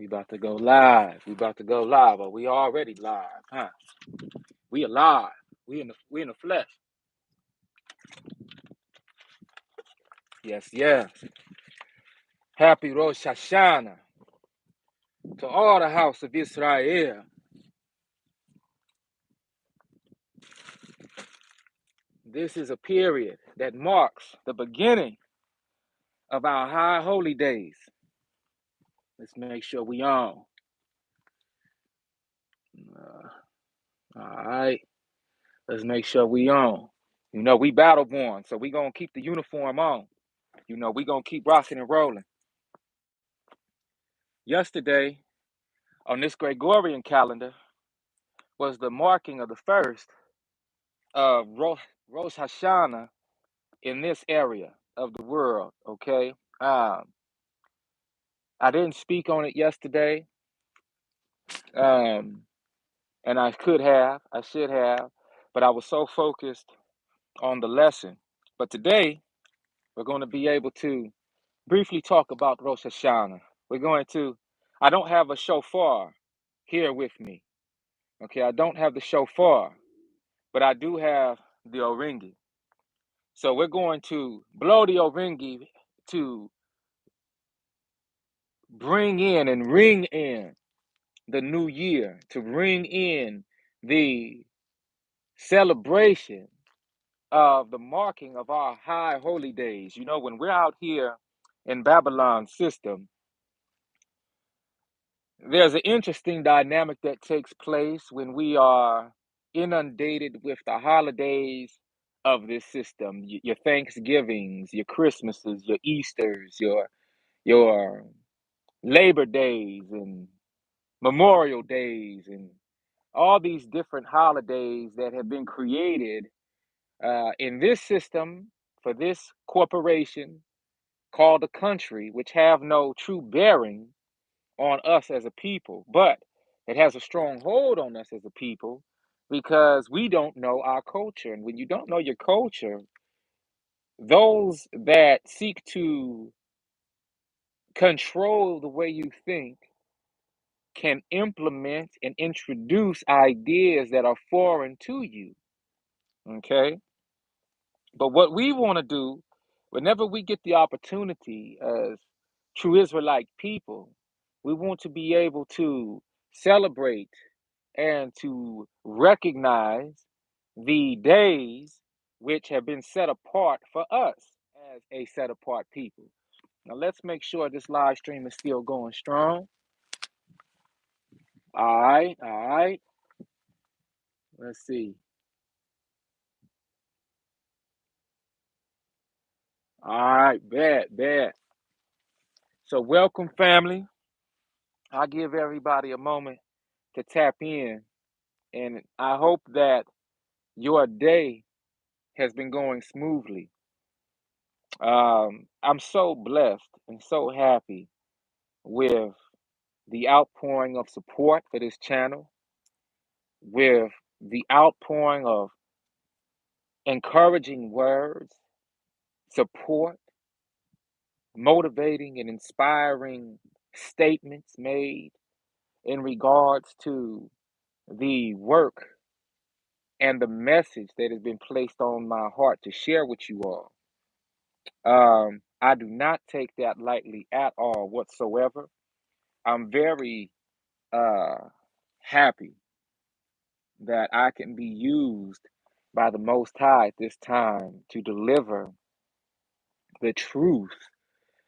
We about to go live. We about to go live. Or we already live, huh? We alive. We in the flesh. Yes, yes. Happy Rosh Hashanah to all the house of Israel. This is a period that marks the beginning of our high holy days. Let's make sure we on. All right. Let's make sure we on. You know, we battle born, so we gonna keep the uniform on. You know, we gonna keep rocking and rolling. Yesterday, on this Gregorian calendar, was the marking of the first of Rosh Hashanah in this area of the world. Okay, I didn't speak on it yesterday, um, and I should have, but I was so focused on the lesson. But today we're going to be able to briefly talk about Rosh Hashanah. I don't have a shofar here with me. Okay, I don't have the shofar, but I do have the oringi. So we're going to blow the oringi to bring in and ring in the new year, to bring in the celebration of the marking of our high holy days. You know, when we're out here in Babylon's system, there's an interesting dynamic that takes place when we are inundated with the holidays of this system. Your Thanksgivings, your Christmases, your Easters, your Labor Days and Memorial Days and all these different holidays that have been created in this system for this corporation called a country, which have no true bearing on us as a people, but it has a strong hold on us as a people because we don't know our culture. And when you don't know your culture, those that seek to control the way you think can implement and introduce ideas that are foreign to you. Okay. But what we want to do, whenever we get the opportunity as true Israelite people, we want to be able to celebrate and to recognize the days which have been set apart for us as a set apart people. Now, let's make sure this live stream is still going strong. All right, all right. Let's see. All right, bad. So, welcome, family. I'll give everybody a moment to tap in, and I hope that your day has been going smoothly. I'm so blessed and so happy with the outpouring of support for this channel, with the outpouring of encouraging words, support, motivating and inspiring statements made in regards to the work and the message that has been placed on my heart to share with you all. I do not take that lightly at all whatsoever. I'm very uh, happy that I can be used by the Most High at this time to deliver the truth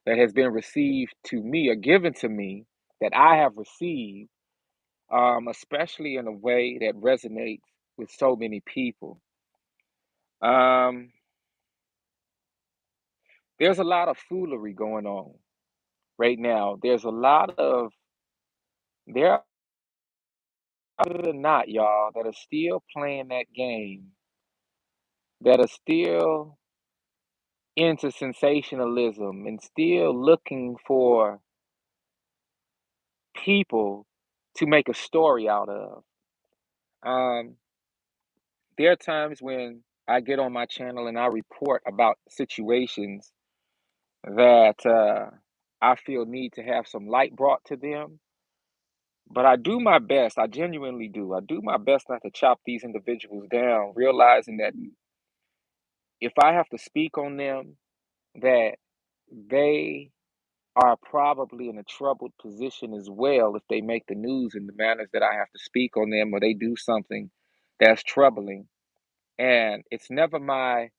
that has been received to me or given to me that I have received, especially in a way that resonates with so many people. Um, there's a lot of foolery going on right now. There are not, y'all, that are still playing that game, that are still into sensationalism and still looking for people to make a story out of. Um, there are times when I get on my channel and I report about situations that I feel need to have some light brought to them. But I do my best. I genuinely do. I do my best not to chop these individuals down, realizing that if I have to speak on them, that they are probably in a troubled position as well if they make the news in the manners that I have to speak on them or they do something that's troubling. And it's never my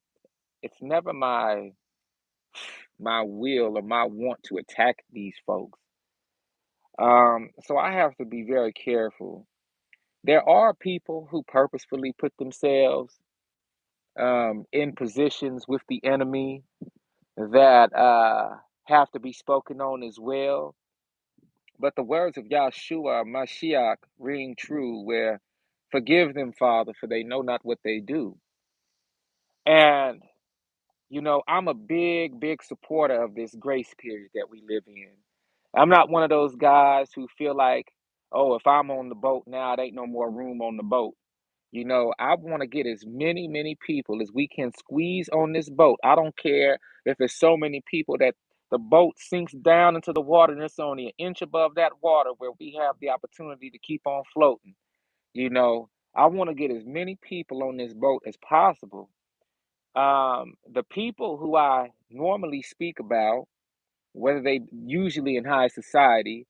will or my want to attack these folks. So I have to be very careful. There are people who purposefully put themselves in positions with the enemy that have to be spoken on as well. But the words of Yahshua Mashiach ring true, where forgive them, Father, for they know not what they do. And I'm a big, big supporter of this grace period that we live in. I'm not one of those guys who feel like, oh, if I'm on the boat now, there ain't no more room on the boat. I want to get as many, many people as we can squeeze on this boat. I don't care if it's so many people that the boat sinks down into the water and it's only an inch above that water where we have the opportunity to keep on floating. I want to get as many people on this boat as possible. The people who I normally speak about, whether they usually in high society,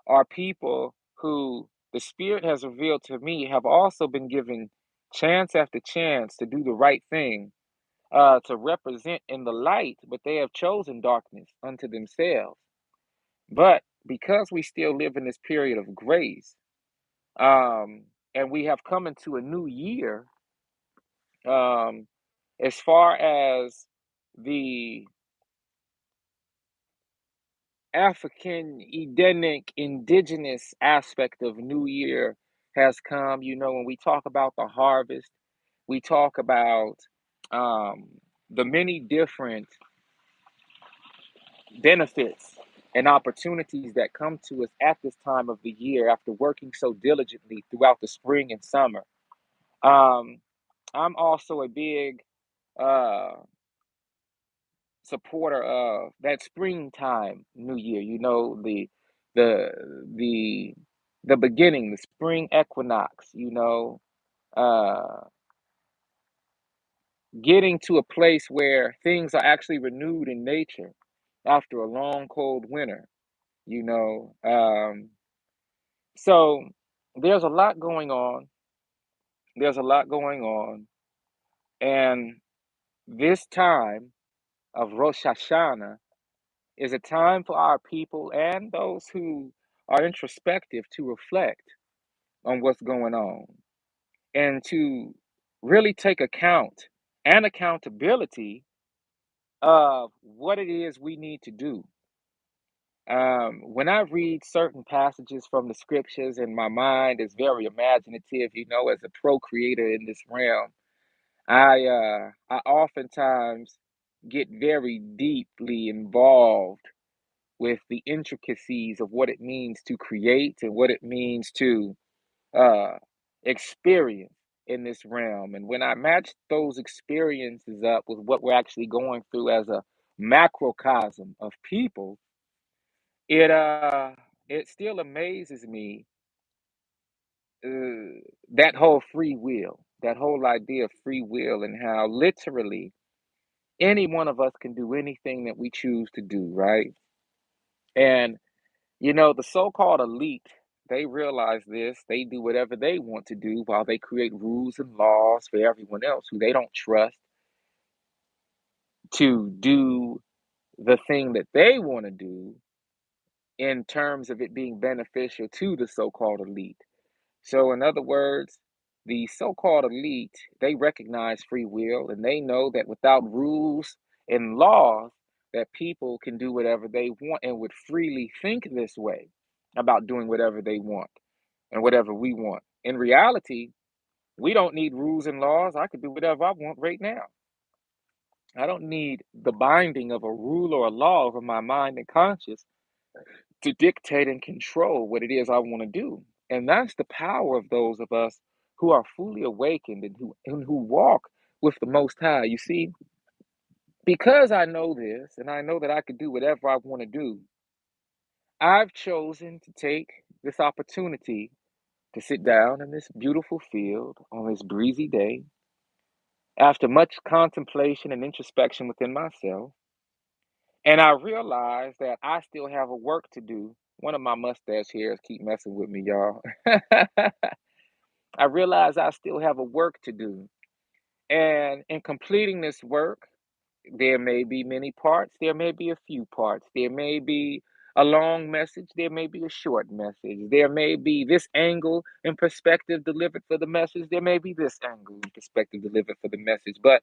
are people who the Spirit has revealed to me have also been given chance after chance to do the right thing, to represent in the light, but they have chosen darkness unto themselves. But because we still live in this period of grace, um, and we have come into a new year, um, as far as the African, Edenic, indigenous aspect of New Year has come. When we talk about the harvest, we talk about um, the many different benefits and opportunities that come to us at this time of the year after working so diligently throughout the spring and summer. Um, I'm also a big uh, supporter of that springtime New Year. The the the beginning, the spring equinox. Uh, getting to a place where things are actually renewed in nature after a long cold winter. You know, so there's a lot going on. There's a lot going on, and this time of Rosh Hashanah is a time for our people and those who are introspective to reflect on what's going on and to really take account and accountability of what it is we need to do. When I read certain passages from the scriptures, and my mind is very imaginative, as a procreator in this realm, I oftentimes get very deeply involved with the intricacies of what it means to create and what it means to uh, experience in this realm. And when I match those experiences up with what we're actually going through as a macrocosm of people, it uh it still amazes me, that whole free will, that whole idea of free will, and how literally any one of us can do anything that we choose to do, right? And the so-called elite, they realize this. They do whatever they want to do while they create rules and laws for everyone else who they don't trust to do the thing that they want to do in terms of it being beneficial to the so-called elite. So, in other words, the so called elite, they recognize free will and they know that without rules and laws, that people can do whatever they want and would freely think this way about doing whatever they want and whatever we want. In reality, we don't need rules and laws. I could do whatever I want right now. I don't need the binding of a rule or a law over my mind and conscience to dictate and control what it is I want to do. And that's the power of those of us who are fully awakened and who walk with the Most High. You see, because I know this and I know that I can do whatever I want to do, I've chosen to take this opportunity to sit down in this beautiful field on this breezy day after much contemplation and introspection within myself. And I realized that I still have a work to do. One of my mustache hairs keep messing with me, y'all. I realize I still have a work to do. And in completing this work, there may be many parts, there may be a few parts, there may be a long message, there may be a short message, there may be this angle and perspective delivered for the message, there may be this angle and perspective delivered for the message. But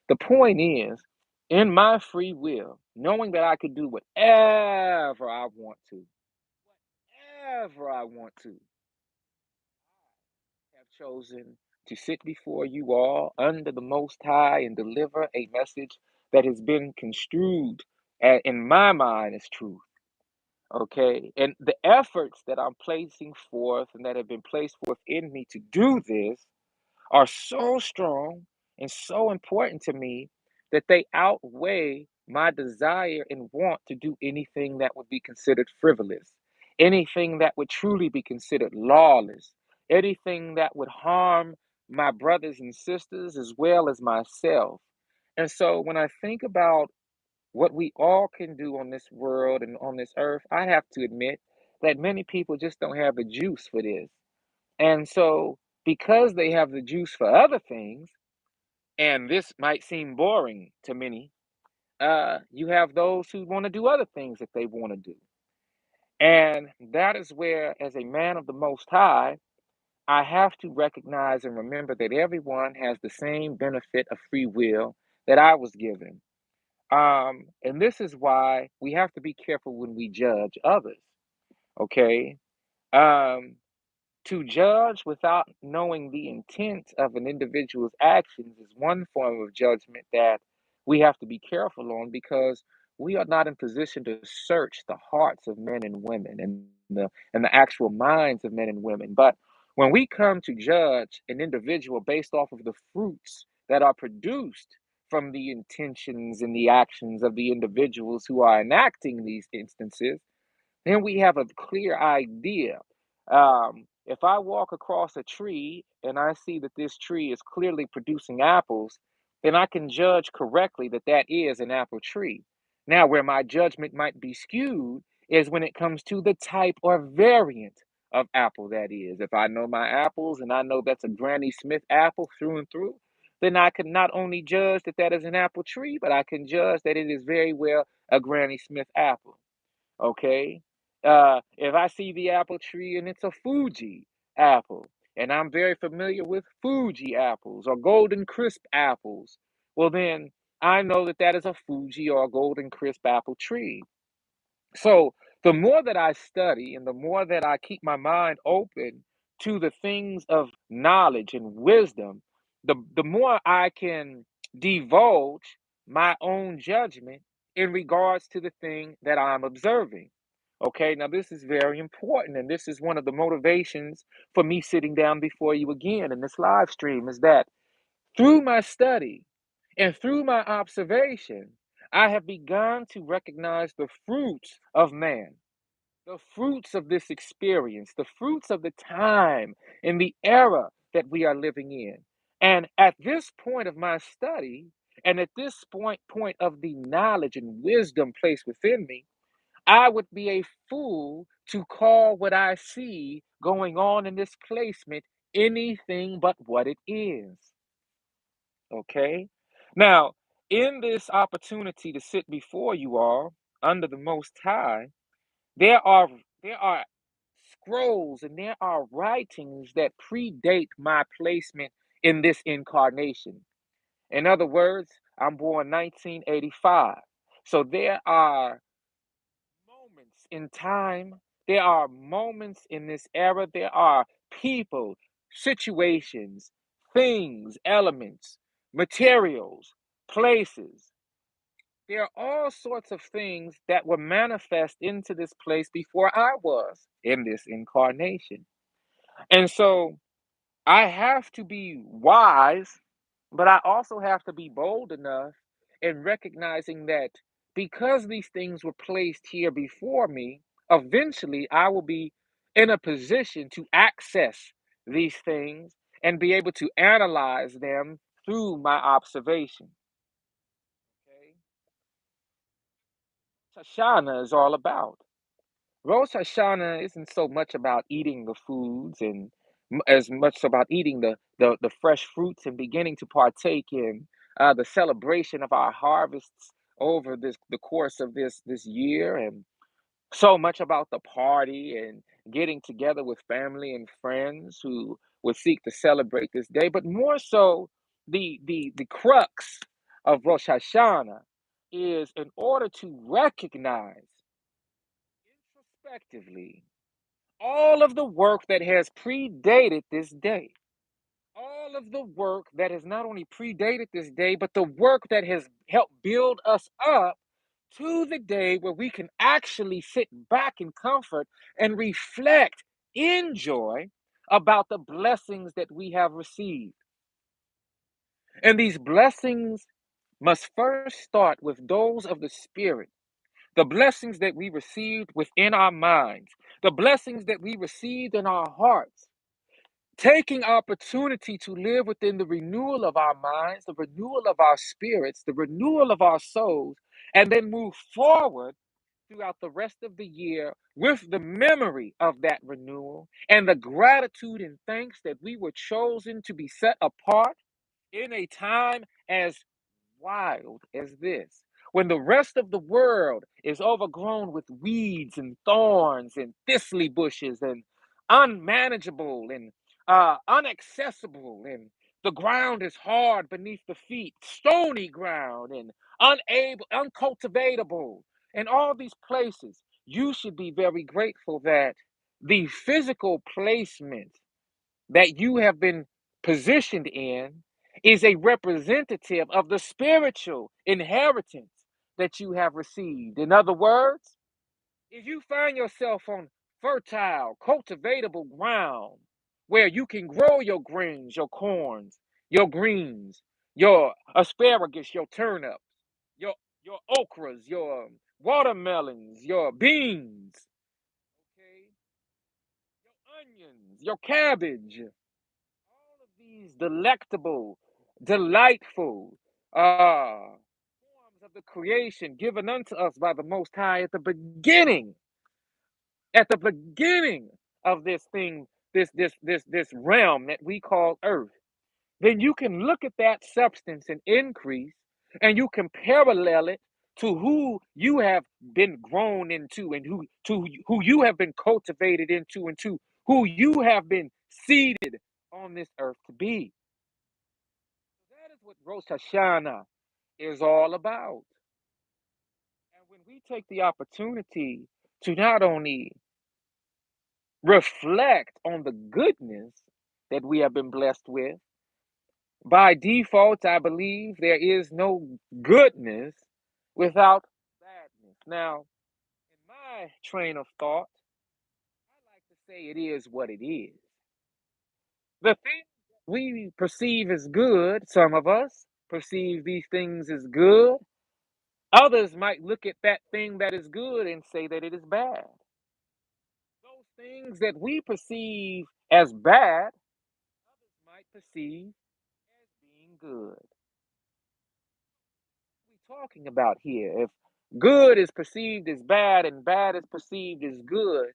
the point is, in my free will, knowing that I could do whatever I want to, whatever I want to, have chosen to sit before you all under the Most High and deliver a message that has been construed in my mind as truth. Okay. And the efforts that I'm placing forth and that have been placed forth in me to do this are so strong and so important to me that they outweigh my desire and want to do anything that would be considered frivolous, anything that would truly be considered lawless, anything that would harm my brothers and sisters as well as myself. And so when I think about what we all can do on this world and on this earth, I have to admit that many people just don't have the juice for this. And so, because they have the juice for other things, and this might seem boring to many, you have those who want to do other things that they want to do. And that is where, as a man of the Most High, I have to recognize and remember that everyone has the same benefit of free will that I was given. And this is why we have to be careful when we judge others. Okay. Um, To judge without knowing the intent of an individual's actions is one form of judgment that we have to be careful on because we are not in position to search the hearts of men and women and the actual minds of men and women. But when we come to judge an individual based off of the fruits that are produced from the intentions and the actions of the individuals who are enacting these instances, then we have a clear idea. If I walk across a tree and I see that this tree is clearly producing apples, then I can judge correctly that that is an apple tree. Now, where my judgment might be skewed is when it comes to the type or variant of apple that is. If I know my apples and I know that's a Granny Smith apple through and through, then I can not only judge that that is an apple tree, but I can judge that it is very well a Granny Smith apple. Okay. If I see the apple tree and it's a Fuji apple, and I'm very familiar with Fuji apples or Golden Crisp apples, well, then I know that that is a Fuji or a Golden Crisp apple tree. So the more that I study and the more that I keep my mind open to the things of knowledge and wisdom, the more I can divulge my own judgment in regards to the thing that I'm observing. Okay, now this is very important, and this is one of the motivations for me sitting down before you again in this live stream is that through my study and through my observation, I have begun to recognize the fruits of man, the fruits of this experience, the fruits of the time and the era that we are living in. And at this point of my study, and at this point of the knowledge and wisdom placed within me, I would be a fool to call what I see going on in this placement anything but what it is. Okay. Now, in this opportunity to sit before you all under the Most High, there are there are scrolls and there are writings that predate my placement in this incarnation. In other words, I'm born 1985. So there are moments in time, there are moments in this era, there are people, situations, things, elements, materials, places. There are all sorts of things that were manifest into this place before I was in this incarnation. And so I have to be wise, but I also have to be bold enough in recognizing that because these things were placed here before me, eventually I will be in a position to access these things and be able to analyze them through my observation. Okay? Hashanah is all about. Rosh Hashanah isn't so much about eating the foods and as much about eating the fresh fruits and beginning to partake in the celebration of our harvests over the course of this year, and so much about the party and getting together with family and friends who would seek to celebrate this day, but more so the crux of Rosh Hashanah is in order to recognize introspectively all of the work that has predated this day. All of the work that has not only predated this day, but the work that has helped build us up to the day where we can actually sit back in comfort and reflect in joy about the blessings that we have received. And these blessings must first start with those of the Spirit, the blessings that we received within our minds, the blessings that we received in our hearts, taking opportunity to live within the renewal of our minds, the renewal of our spirits, the renewal of our souls, and then move forward throughout the rest of the year with the memory of that renewal and the gratitude and thanks that we were chosen to be set apart in a time as wild as this, when the rest of the world is overgrown with weeds and thorns and thistly bushes and unmanageable and unaccessible, and the ground is hard beneath the feet, stony ground and uncultivatable, and all these places, you should be very grateful that the physical placement that you have been positioned in is a representative of the spiritual inheritance that you have received. In other words, if you find yourself on fertile, cultivatable ground where you can grow your greens, your corns, your greens, your asparagus, your turnips, your your okras, your watermelons, your beans, okay, your onions, your cabbage, all of these delectable, delightful forms of the creation given unto us by the Most High at the beginning of this thing, this realm that we call Earth, then you can look at that substance and increase, and you can parallel it to who you have been grown into, and who you have been cultivated into, and to who you have been seeded on this earth to be. That is what Rosh Hashanah is all about. And when we take the opportunity to not only reflect on the goodness that we have been blessed with, by default, I believe there is no goodness without badness. Now, in my train of thought, I like to say it is what it is. The things that we perceive as good, some of us perceive these things as good. Others might look at that thing that is good and say that it is bad. Those things that we perceive as bad, others might perceive as being good. What are we talking about here? If good is perceived as bad and bad is perceived as good,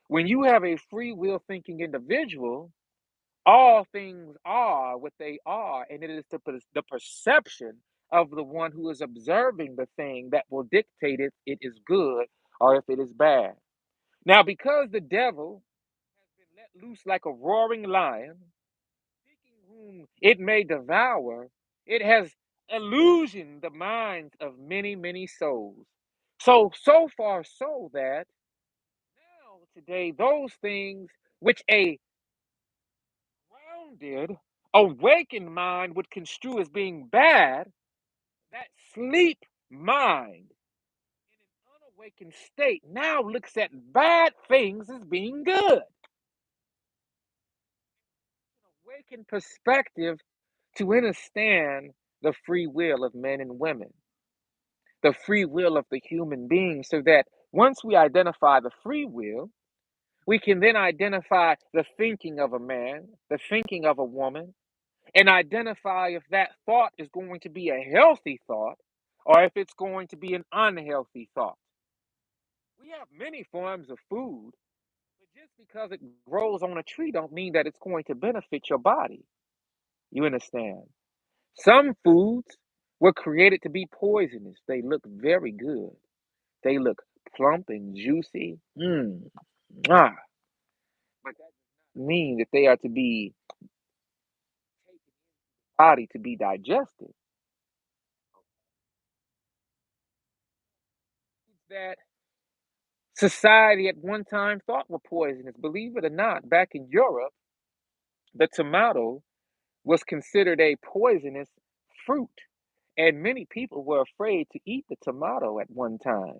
when you have a free will thinking individual, all things are what they are, and it is the perception of the one who is observing the thing that will dictate if it is good or if it is bad. Now, because the devil has been let loose like a roaring lion, seeking whom it may devour, it has illusioned the minds of many, many souls. So far so that now, today, those things which a grounded, awakened mind would construe as being bad, that sleep mind in an unawakened state now looks at bad things as being good. An awakened perspective to understand the free will of men and women, the free will of the human being, so that once we identify the free will, We can then identify the thinking of a man, the thinking of a woman, and identify if that thought is going to be a healthy thought or if it's going to be an unhealthy thought. We have many forms of food, but just because it grows on a tree don't mean that it's going to benefit your body. You understand? Some foods were created to be poisonous. They look very good. They look plump and juicy. Ah, but that doesn't mean that they are to be body to be digested. That society at one time thought were poisonous. Believe it or not, back in Europe, the tomato was considered a poisonous fruit, and many people were afraid to eat the tomato at one time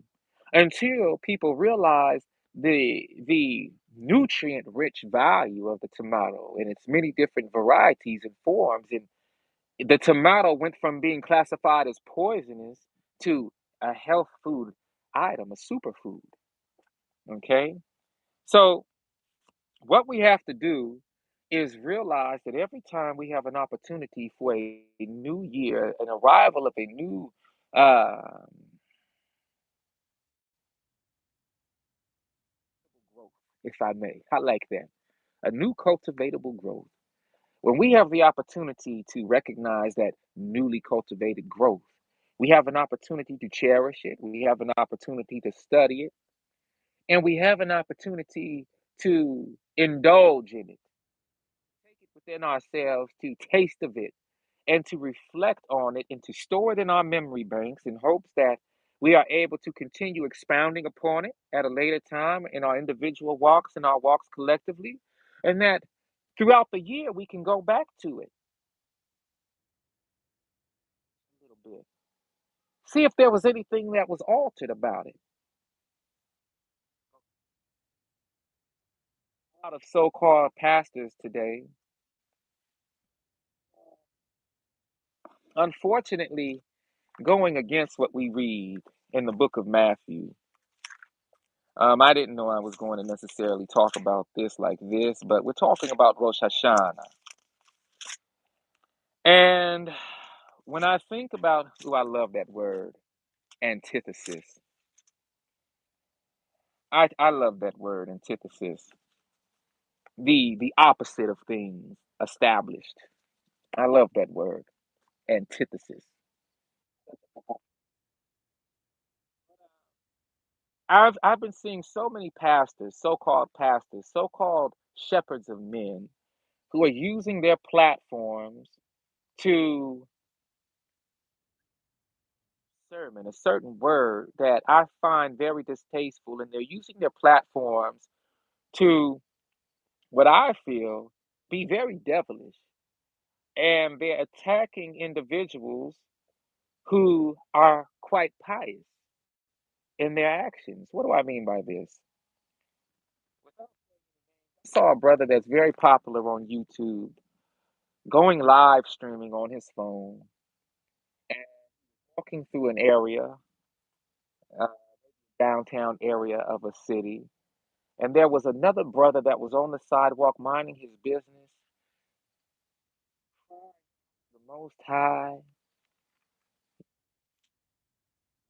until people realized the nutrient rich value of the tomato and its many different varieties and forms. And the tomato went from being classified as poisonous to a health food item, a superfood. Okay. So, what we have to do is realize that every time we have an opportunity for a new year, an arrival of a new uh, growth, if I may, I like that, a new cultivatable growth. When we have the opportunity to recognize that newly cultivated growth, we have an opportunity to cherish it, we have an opportunity to study it, and we have an opportunity to indulge in it, take it within ourselves, to taste of it, and to reflect on it and to store it in our memory banks in hopes that we are able to continue expounding upon it at a later time in our individual walks and our walks collectively, and that throughout the year we can go back to it a little bit. See if there was anything that was altered about it. A lot of so called pastors today, unfortunately, going against what we read in the book of Matthew. I didn't know I was going to necessarily talk about this like this, but we're talking about Rosh Hashanah. And when I think about, oh, I love that word, antithesis. I love that word, antithesis. The opposite of things established. I love that word, antithesis. I've been seeing so many pastors, so-called shepherds of men, who are using their platforms to sermon, a certain word that I find very distasteful, and they're using their platforms to what I feel be very devilish. And they're attacking individuals who are quite pious in their actions. What do I mean by this? I saw a brother that's very popular on YouTube going live streaming on his phone and walking through an area, a downtown area of a city. And there was another brother that was on the sidewalk minding his business, the Most High,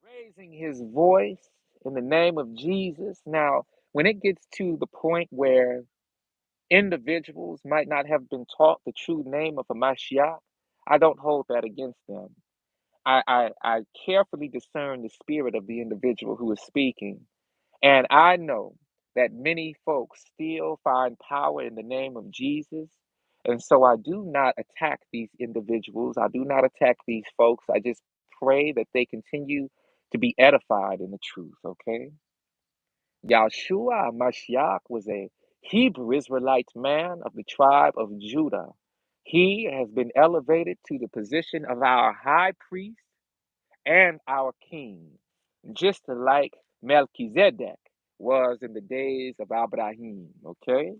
raising his voice in the name of Jesus. Now, when it gets to the point where individuals might not have been taught the true name of a Mashiach, I don't hold that against them. I carefully discern the spirit of the individual who is speaking. And I know that many folks still find power in the name of Jesus. And so I do not attack these individuals. I do not attack these folks. I just pray that they continue to be edified in the truth, okay? Yahshua Mashiach was a Hebrew Israelite man of the tribe of Judah. He has been elevated to the position of our high priest and our king, just like Melchizedek was in the days of Abraham. Okay?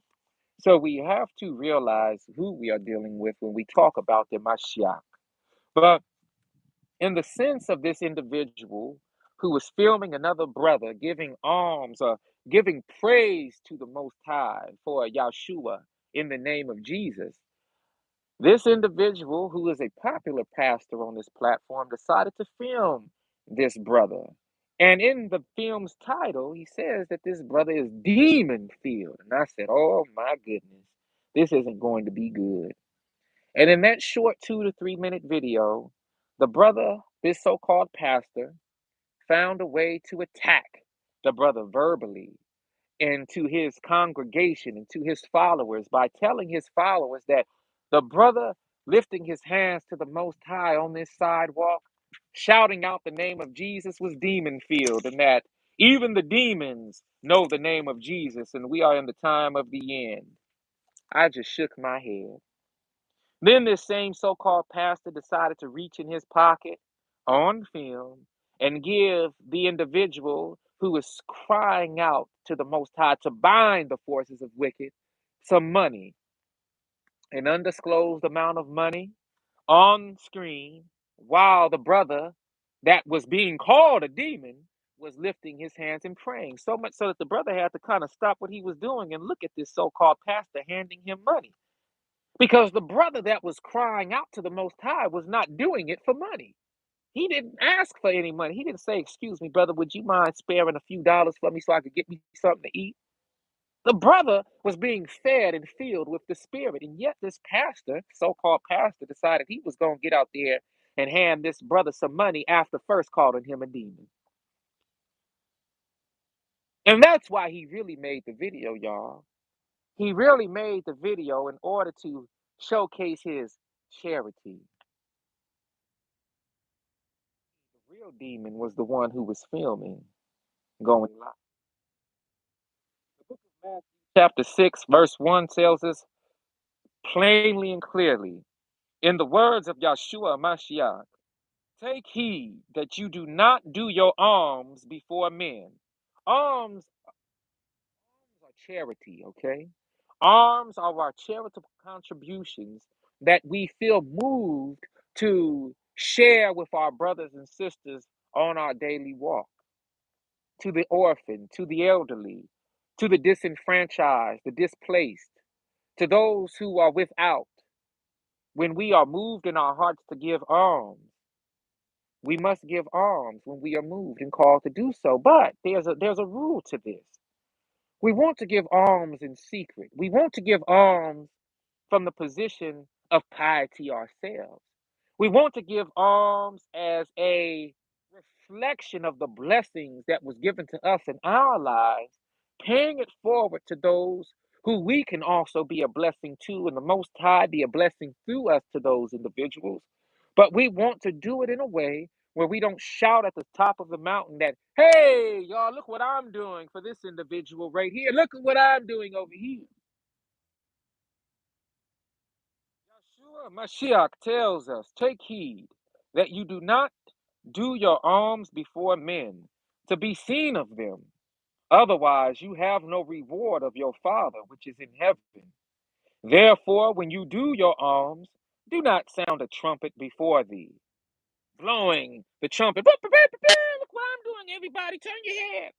So we have to realize who we are dealing with when we talk about the Mashiach. But in the sense of this individual who was filming another brother giving alms or giving praise to the Most High for Yahshua in the name of Jesus. This individual, who is a popular pastor on this platform, decided to film this brother. And in the film's title, he says that this brother is demon filled. And I said, oh my goodness, this isn't going to be good. And in that short 2 to 3 minute video, the brother, this so called pastor, found a way to attack the brother verbally and to his congregation and to his followers by telling his followers that the brother lifting his hands to the Most High on this sidewalk, shouting out the name of Jesus, was demon filled, and that even the demons know the name of Jesus, and we are in the time of the end. I just shook my head. Then this same so called pastor decided to reach in his pocket on film and give the individual who is crying out to the Most High to bind the forces of wicked some money, an undisclosed amount of money on screen, while the brother that was being called a demon was lifting his hands and praying. So much so that the brother had to kind of stop what he was doing and look at this so called pastor handing him money. Because the brother that was crying out to the Most High was not doing it for money. He didn't ask for any money. He didn't say, excuse me, brother, would you mind sparing a few dollars for me so I could get me something to eat? The brother was being fed and filled with the Spirit. And yet, this pastor, so called pastor, decided he was going to get out there and hand this brother some money after first calling him a demon. And that's why he really made the video, y'all. He really made the video in order to showcase his charity. The real demon was the one who was filming, going live. The book of Matthew, chapter 6, verse 1 tells us plainly and clearly, in the words of Yahshua Mashiach, take heed that you do not do your alms before men. Alms are charity, okay? Alms are our charitable contributions that we feel moved to share with our brothers and sisters on our daily walk, to the orphan, to the elderly, to the disenfranchised, the displaced, to those who are without. When we are moved in our hearts to give alms, we must give alms when we are moved and called to do so. But there's a rule to this. We want to give alms in secret. We want to give alms from the position of piety ourselves. We want to give alms as a reflection of the blessings that was given to us in our lives, paying it forward to those who we can also be a blessing to, and the Most High be a blessing through us to those individuals. But we want to do it in a way where we don't shout at the top of the mountain that, hey, y'all, look what I'm doing for this individual right here. Look at what I'm doing over here. Yeshua Mashiach tells us, take heed that you do not do your alms before men to be seen of them. Otherwise, you have no reward of your Father which is in heaven. Therefore, when you do your alms, do not sound a trumpet before thee, blowing the trumpet. Look what I'm doing, everybody, turn your head.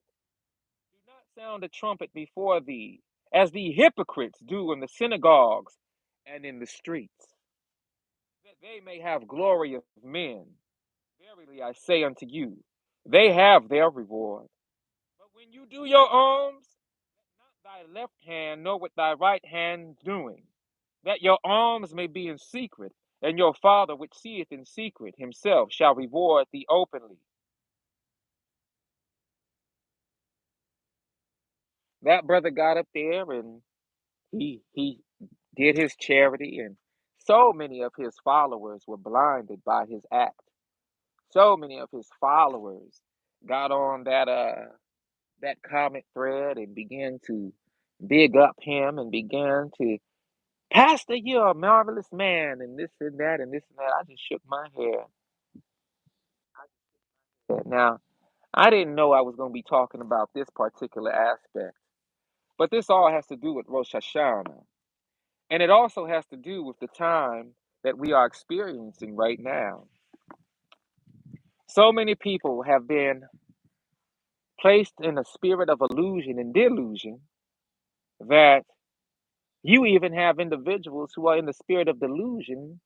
Do not sound a trumpet before thee, as the hypocrites do in the synagogues and in the streets, that they may have glory of men. Verily I say unto you, they have their reward. But when you do your alms, let not thy left hand know what thy right hand doing, that your alms may be in secret, and your Father which seeth in secret himself shall reward thee openly. That brother got up there and he did his charity, and so many of his followers were blinded by his act. So many of his followers got on that comment thread and began to big up him and began to, Pastor, you're a marvelous man, and this and that and this and that. I just shook my head. Now, I didn't know I was going to be talking about this particular aspect, but this all has to do with Rosh Hashanah. And it also has to do with the time that we are experiencing right now. So many people have been placed in a spirit of illusion and delusion that you even have individuals who are in the spirit of delusion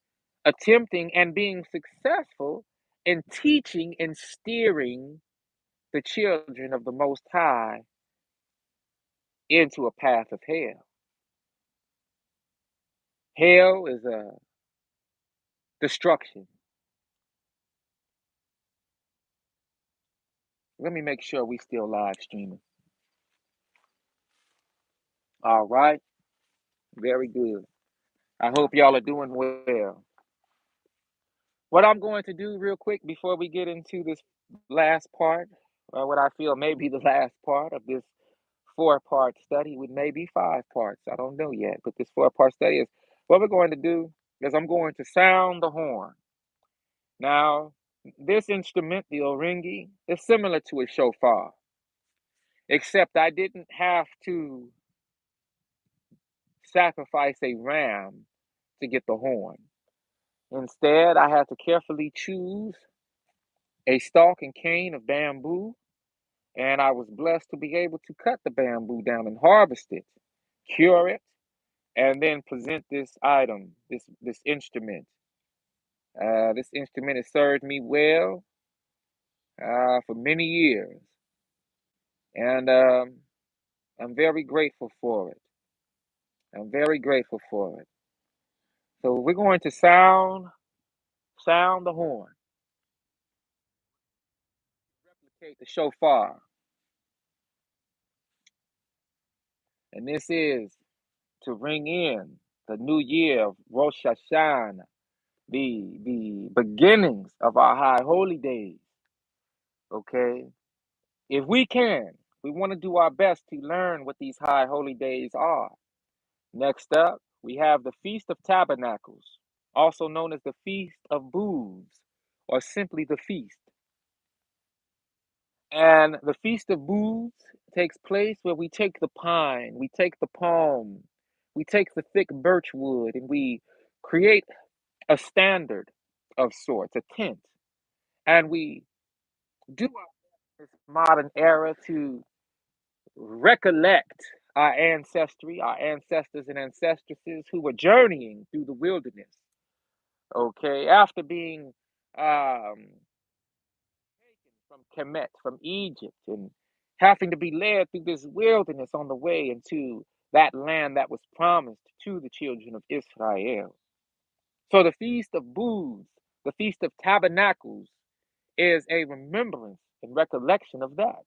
attempting and being successful in teaching and steering the children of the Most High into a path of hell. Hell is a destruction. Let me make sure we still live streaming. All right, very good. I hope y'all are doing well. What I'm going to do real quick before we get into this last part, or what I feel may be the last part of this four-part study with maybe five parts. I don't know yet, but this four-part study is what we're going to do is I'm going to sound the horn. Now, this instrument, the oringi, is similar to a shofar, except I didn't have to sacrifice a ram to get the horn. Instead, I had to carefully choose a stalk and cane of bamboo, and I was blessed to be able to cut the bamboo down and harvest it, cure it, and then present this item, this instrument. This instrument has served me well for many years, and I'm very grateful for it. I'm very grateful for it. So we're going to sound the horn, replicate the shofar, and this is to ring in the new year of Rosh Hashanah, the beginnings of our high holy days. Okay, if we want to do our best to learn what these high holy days are. Next up, we have the Feast of Tabernacles, also known as the Feast of Booths, or simply the feast. And the Feast of Booths takes place where we take the pine, we take the palm, we take the thick birch wood, and we create a standard of sorts, a tent. And we do our best in this modern era to recollect our ancestry, our ancestors and ancestresses who were journeying through the wilderness. Okay, after being taken from Kemet, from Egypt, and having to be led through this wilderness on the way into that land that was promised to the children of Israel. So the Feast of Booths, the Feast of Tabernacles, is a remembrance and recollection of that.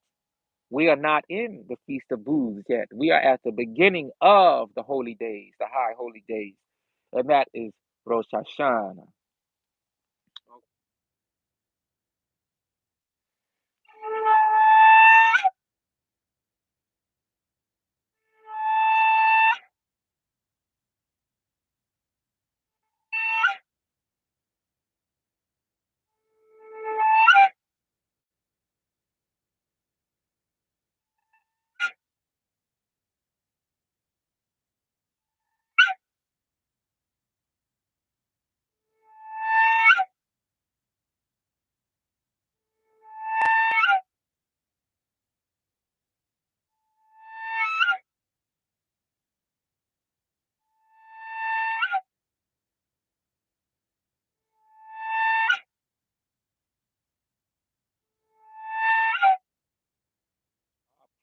We are not in the Feast of Booths yet. We are at the beginning of the holy days, the high holy days, and that is Rosh Hashanah.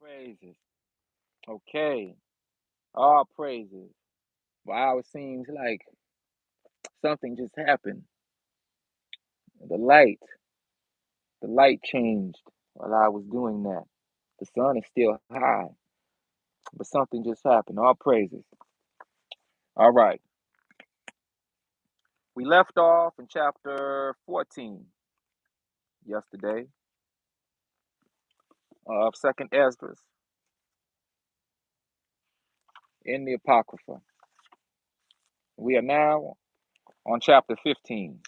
Praises. Okay. All praises. Wow, it seems like something just happened. The light, the light changed while I was doing that. The sun is still high, but something just happened. All praises. All right. We left off in chapter 14 yesterday of Second Esdras in the Apocrypha. We are now on chapter 15.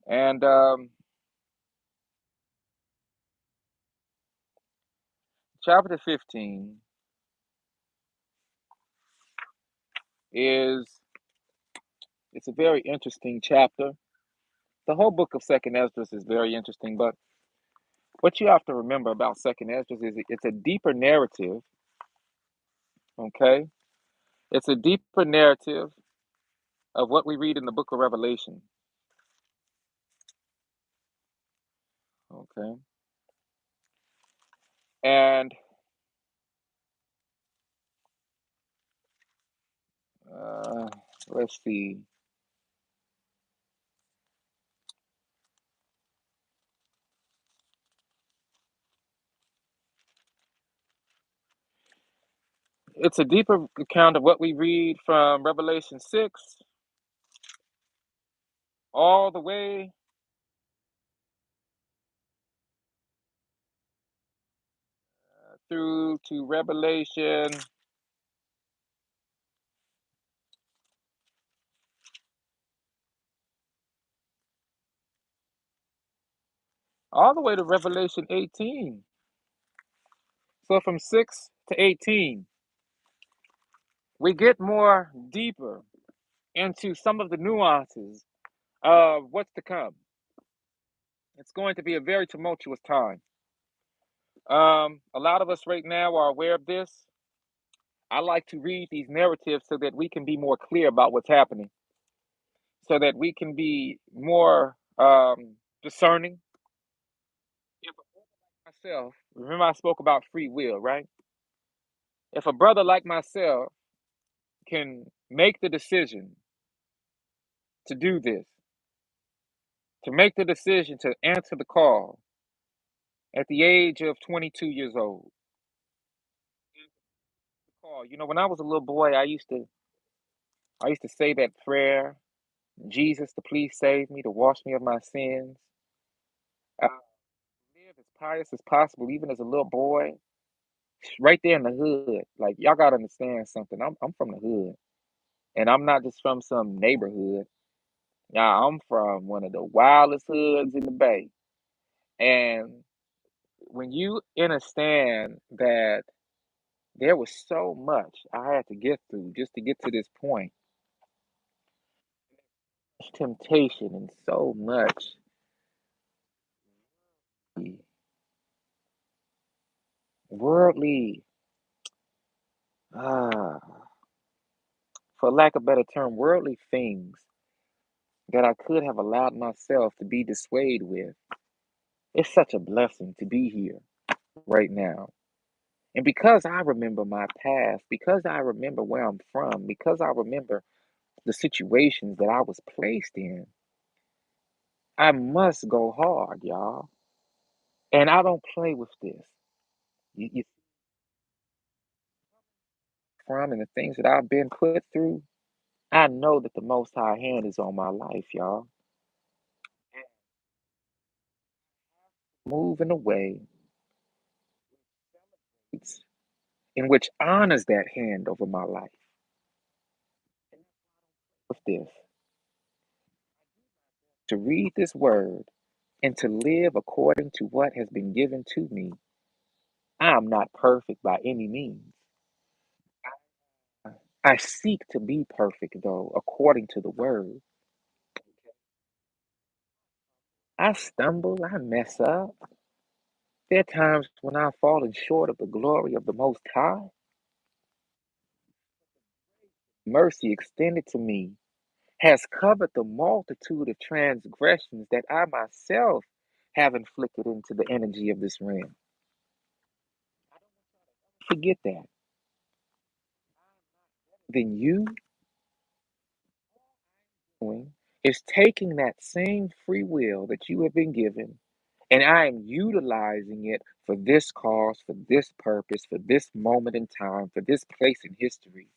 And chapter 15 is it's a very interesting chapter The whole book of Second Esdras is very interesting, but what you have to remember about Second Esdras is it's a deeper narrative, okay? It's a deeper narrative of what we read in the book of Revelation, okay? And uh, let's see. It's a deeper account of what we read from Revelation 6 all the way through to Revelation, all the way to Revelation 18. So from 6 to 18, we get more deeper into some of the nuances of what's to come. It's going to be a very tumultuous time. A lot of us right now are aware of this. I like to read these narratives so that we can be more clear about what's happening, so that we can be more discerning. If myself, remember I spoke about free will, right? If a brother like myself can make the decision to do this, to make the decision to answer the call at the age of 22 years old, when I was a little boy, I used to say that prayer, Jesus, to please save me, to wash me of my sins. I live as pious as possible, even as a little boy, right there in the hood. Like y'all gotta understand something. I'm from the hood, and I'm not just from some neighborhood. Yeah, I'm from one of the wildest hoods in the Bay. And when you understand that there was so much I had to get through just to get to this point, temptation and so much worldly, ah, for lack of a better term, worldly things that I could have allowed myself to be dissuaded with. It's such a blessing to be here right now. And because I remember my past, because I remember where I'm from, because I remember the situations that I was placed in, I must go hard, y'all. And I don't play with this. You from and the things that I've been put through, I know that the Most High hand is on my life, y'all. Move in a way in which honors that hand over my life. With this, to read this word and to live according to what has been given to me. I am not perfect by any means. I seek to be perfect, though, according to the word. I stumble, I mess up. There are times when I've fallen short of the glory of the Most High. Mercy extended to me has covered the multitude of transgressions that I myself have inflicted into the energy of this realm. Forget that. Then you doing is taking that same free will that you have been given, and I am utilizing it for this cause, for this purpose, for this moment in time, for this place in history.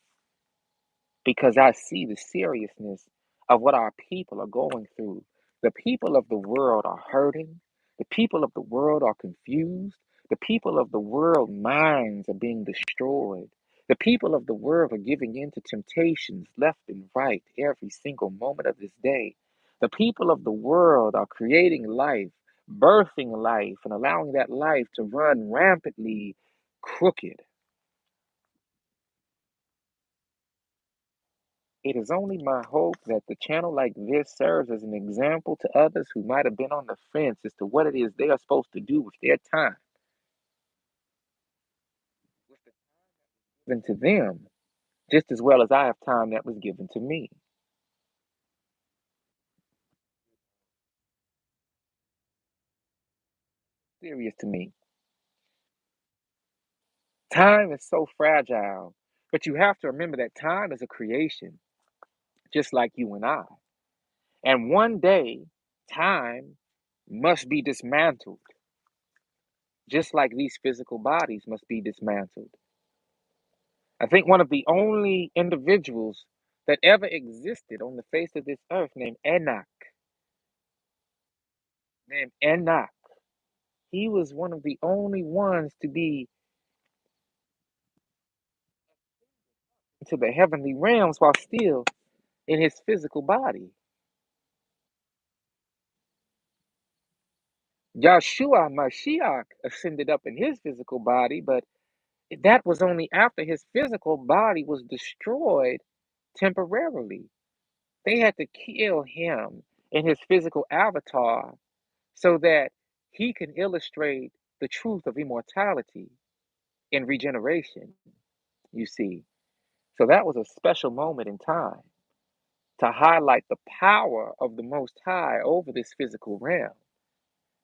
Because I see the seriousness of what our people are going through. The people of the world are hurting. The people of the world are confused. The people of the world minds are being destroyed. The people of the world are giving in to temptations left and right every single moment of this day. The people of the world are creating life, birthing life, and allowing that life to run rampantly crooked. It is only my hope that the channel like this serves as an example to others who might have been on the fence as to what it is they are supposed to do with their time, with the given to them, just as well as I have time that was given to me. Serious to me. Time is so fragile, but you have to remember that time is a creation, just like you and I. And one day, time must be dismantled, just like these physical bodies must be dismantled. I think one of the only individuals that ever existed on the face of this earth named Enoch, he was one of the only ones to be into the heavenly realms while still in his physical body. Yahshua Mashiach ascended up in his physical body, but that was only after his physical body was destroyed temporarily. They had to kill him in his physical avatar so that he can illustrate the truth of immortality and regeneration, you see. So that was a special moment in time to highlight the power of the Most High over this physical realm.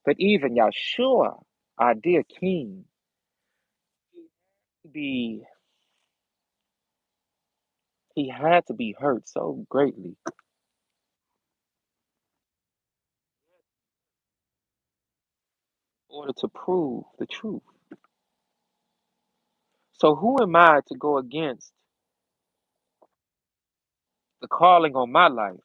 But even Yahshua, our dear King, be he had to be hurt so greatly in order to prove the truth. So who am I to go against the calling on my life?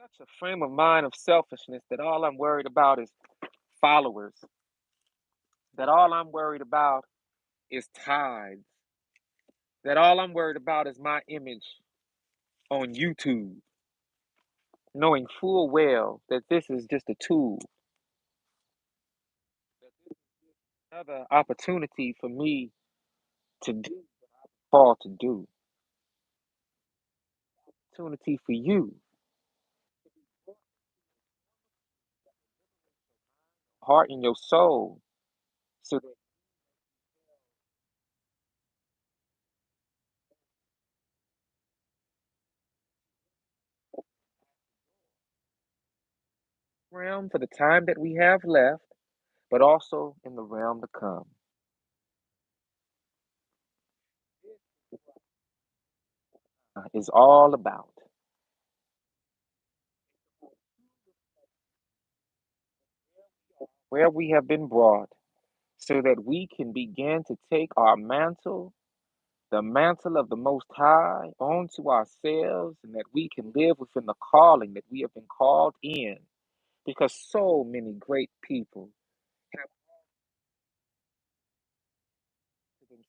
Such a frame of mind of selfishness that all I'm worried about is followers, that all I'm worried about is tithes, that all I'm worried about is my image on YouTube, knowing full well that this is just a tool, another opportunity for me to do fall to do, opportunity for you, heart and your soul, so that realm for the time that we have left, but also in the realm to come. Is all about where we have been brought so that we can begin to take our mantle, the mantle of the Most High, onto ourselves, and that we can live within the calling that we have been called in. Because so many great people have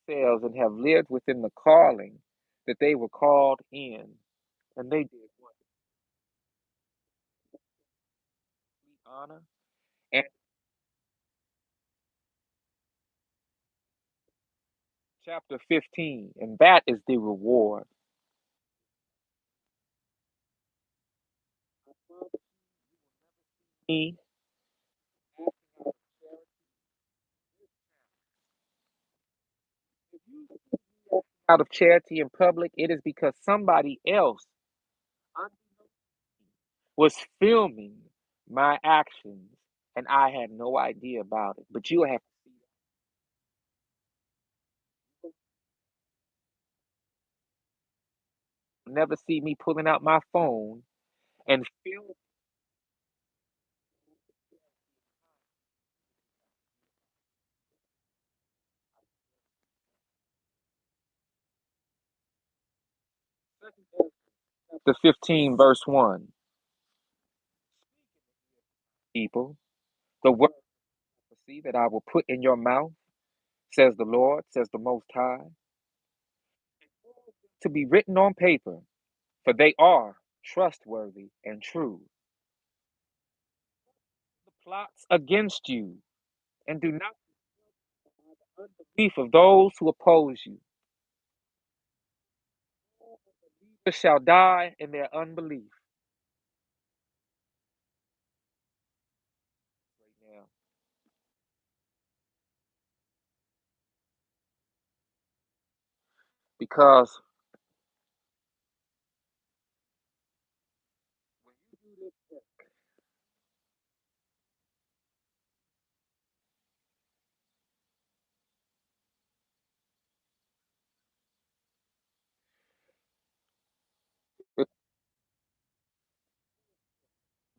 themselves and have lived within the calling that they were called in, and they did what we honor. And chapter 15, and that is the reward. Me, out of charity in public, it is because somebody else was filming my actions and I had no idea about it. But you have never see me pulling out my phone and film 15 verse 1. People, the word prophecy that I will put in your mouth, says the Lord, says the Most High, to be written on paper, for they are trustworthy and true. The plots against you, and do not believe of those who oppose you. shall die in their unbelief. Right now. Because when you do this,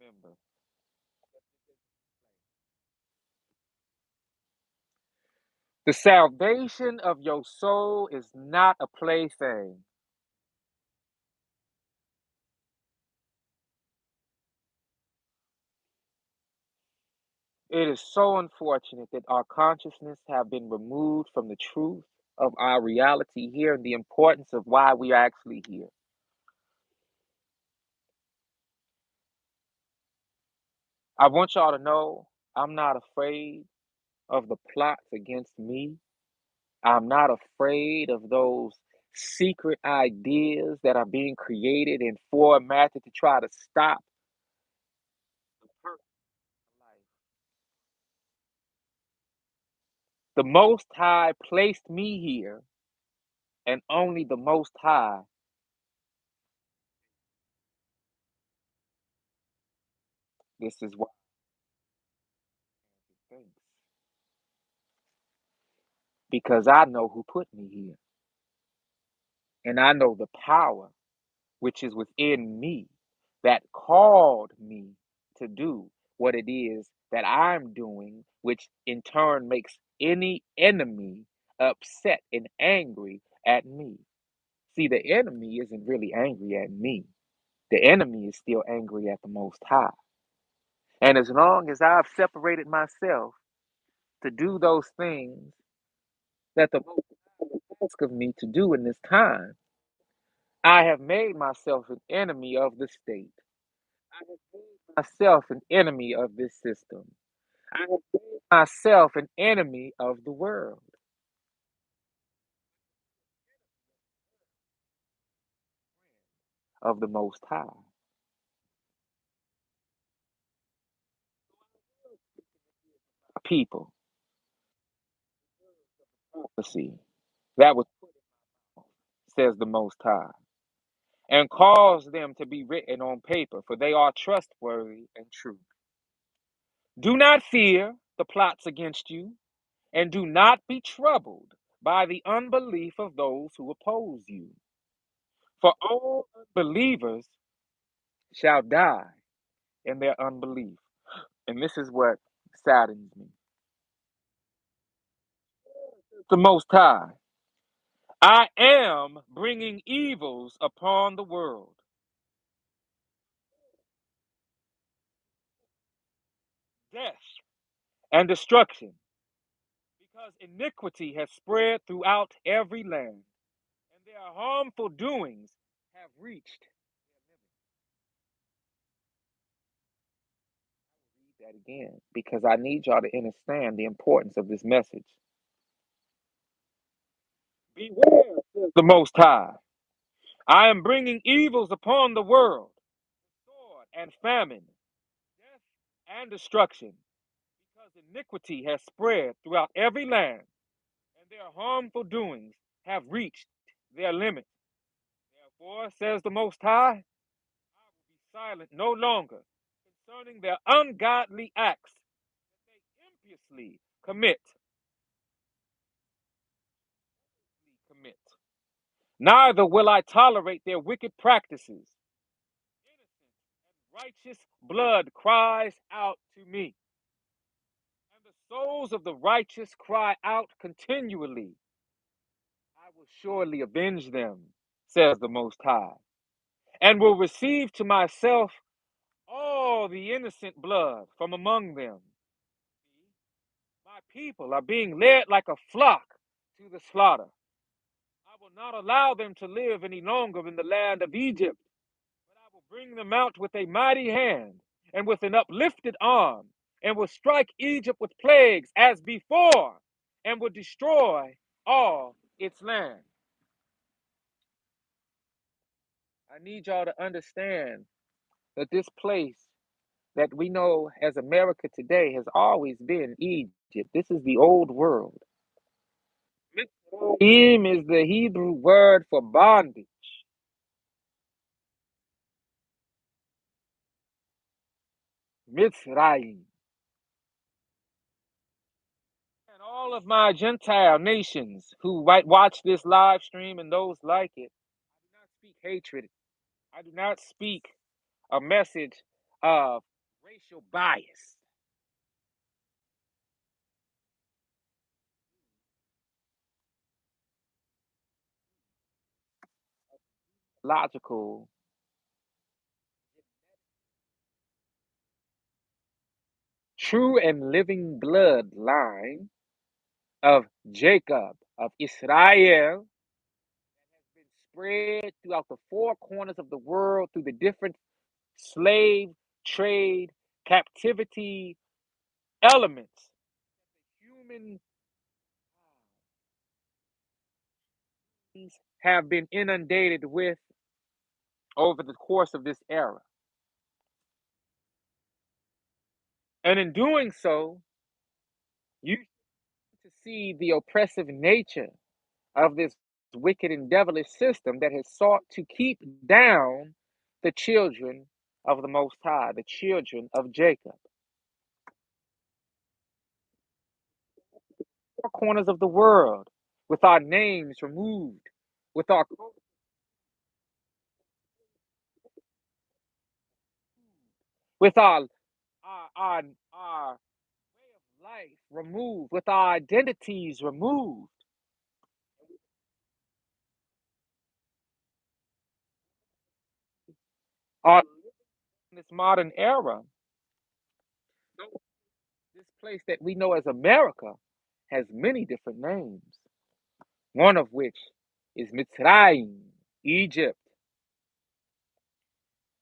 remember, the salvation of your soul is not a plaything. It is so unfortunate that our consciousness have been removed from the truth of our reality here and the importance of why we are actually here. I want y'all to know I'm not afraid of the plots against me. I'm not afraid of those secret ideas that are being created and formatted to try to stop the purpose of life. The Most High placed me here, and only the Most High. This is why he thinks. Because I know who put me here, and I know the power which is within me that called me to do what it is that I'm doing, which in turn makes any enemy upset and angry at me. See, the enemy isn't really angry at me. The enemy is still angry at the Most High. And as long as I've separated myself to do those things that the Most High would ask of me to do in this time, I have made myself an enemy of the state. I have made myself an enemy of this system. I have made myself an enemy of the world, of the Most High. People, prophecy, that was, says the Most High, and cause them to be written on paper, for they are trustworthy and true. Do not fear the plots against you, and do not be troubled by the unbelief of those who oppose you. For all unbelievers shall die in their unbelief. And this is what saddens me. The Most High, I am bringing evils upon the world, death and destruction, because iniquity has spread throughout every land, and their harmful doings have reached. Read that again, because I need y'all to understand the importance of this message. Beware, says the Most High. I am bringing evils upon the world, sword and famine, death and destruction, because iniquity has spread throughout every land, and their harmful doings have reached their limit. Therefore, says the Most High, I will be silent no longer concerning their ungodly acts that they impiously commit. Neither will I tolerate their wicked practices. Innocent and righteous blood cries out to me, and the souls of the righteous cry out continually. I will surely avenge them, says the Most High, and will receive to myself all the innocent blood from among them. My people are being led like a flock to the slaughter. I will not allow them to live any longer in the land of Egypt, but I will bring them out with a mighty hand and with an uplifted arm, and will strike Egypt with plagues as before, and will destroy all its land. I need y'all to understand that this place that we know as America today has always been Egypt. This is the old world. Mitzrayim is the Hebrew word for bondage. Mitzrayim. And all of my Gentile nations who might watch this live stream and those like it, I do not speak hatred. I do not speak a message of racial bias. Logical, true and living bloodline of Jacob, of Israel, has been spread throughout the four corners of the world through the different slave trade captivity elements human beings have been inundated with over the course of this era. And in doing so, you to see the oppressive nature of this wicked and devilish system that has sought to keep down the children of the Most High, the children of Jacob. Four corners of the world, with our names removed, with with our way of life removed, with our identities removed, our in this modern era, this place that we know as America has many different names. One of which is Mitzrayim, Egypt.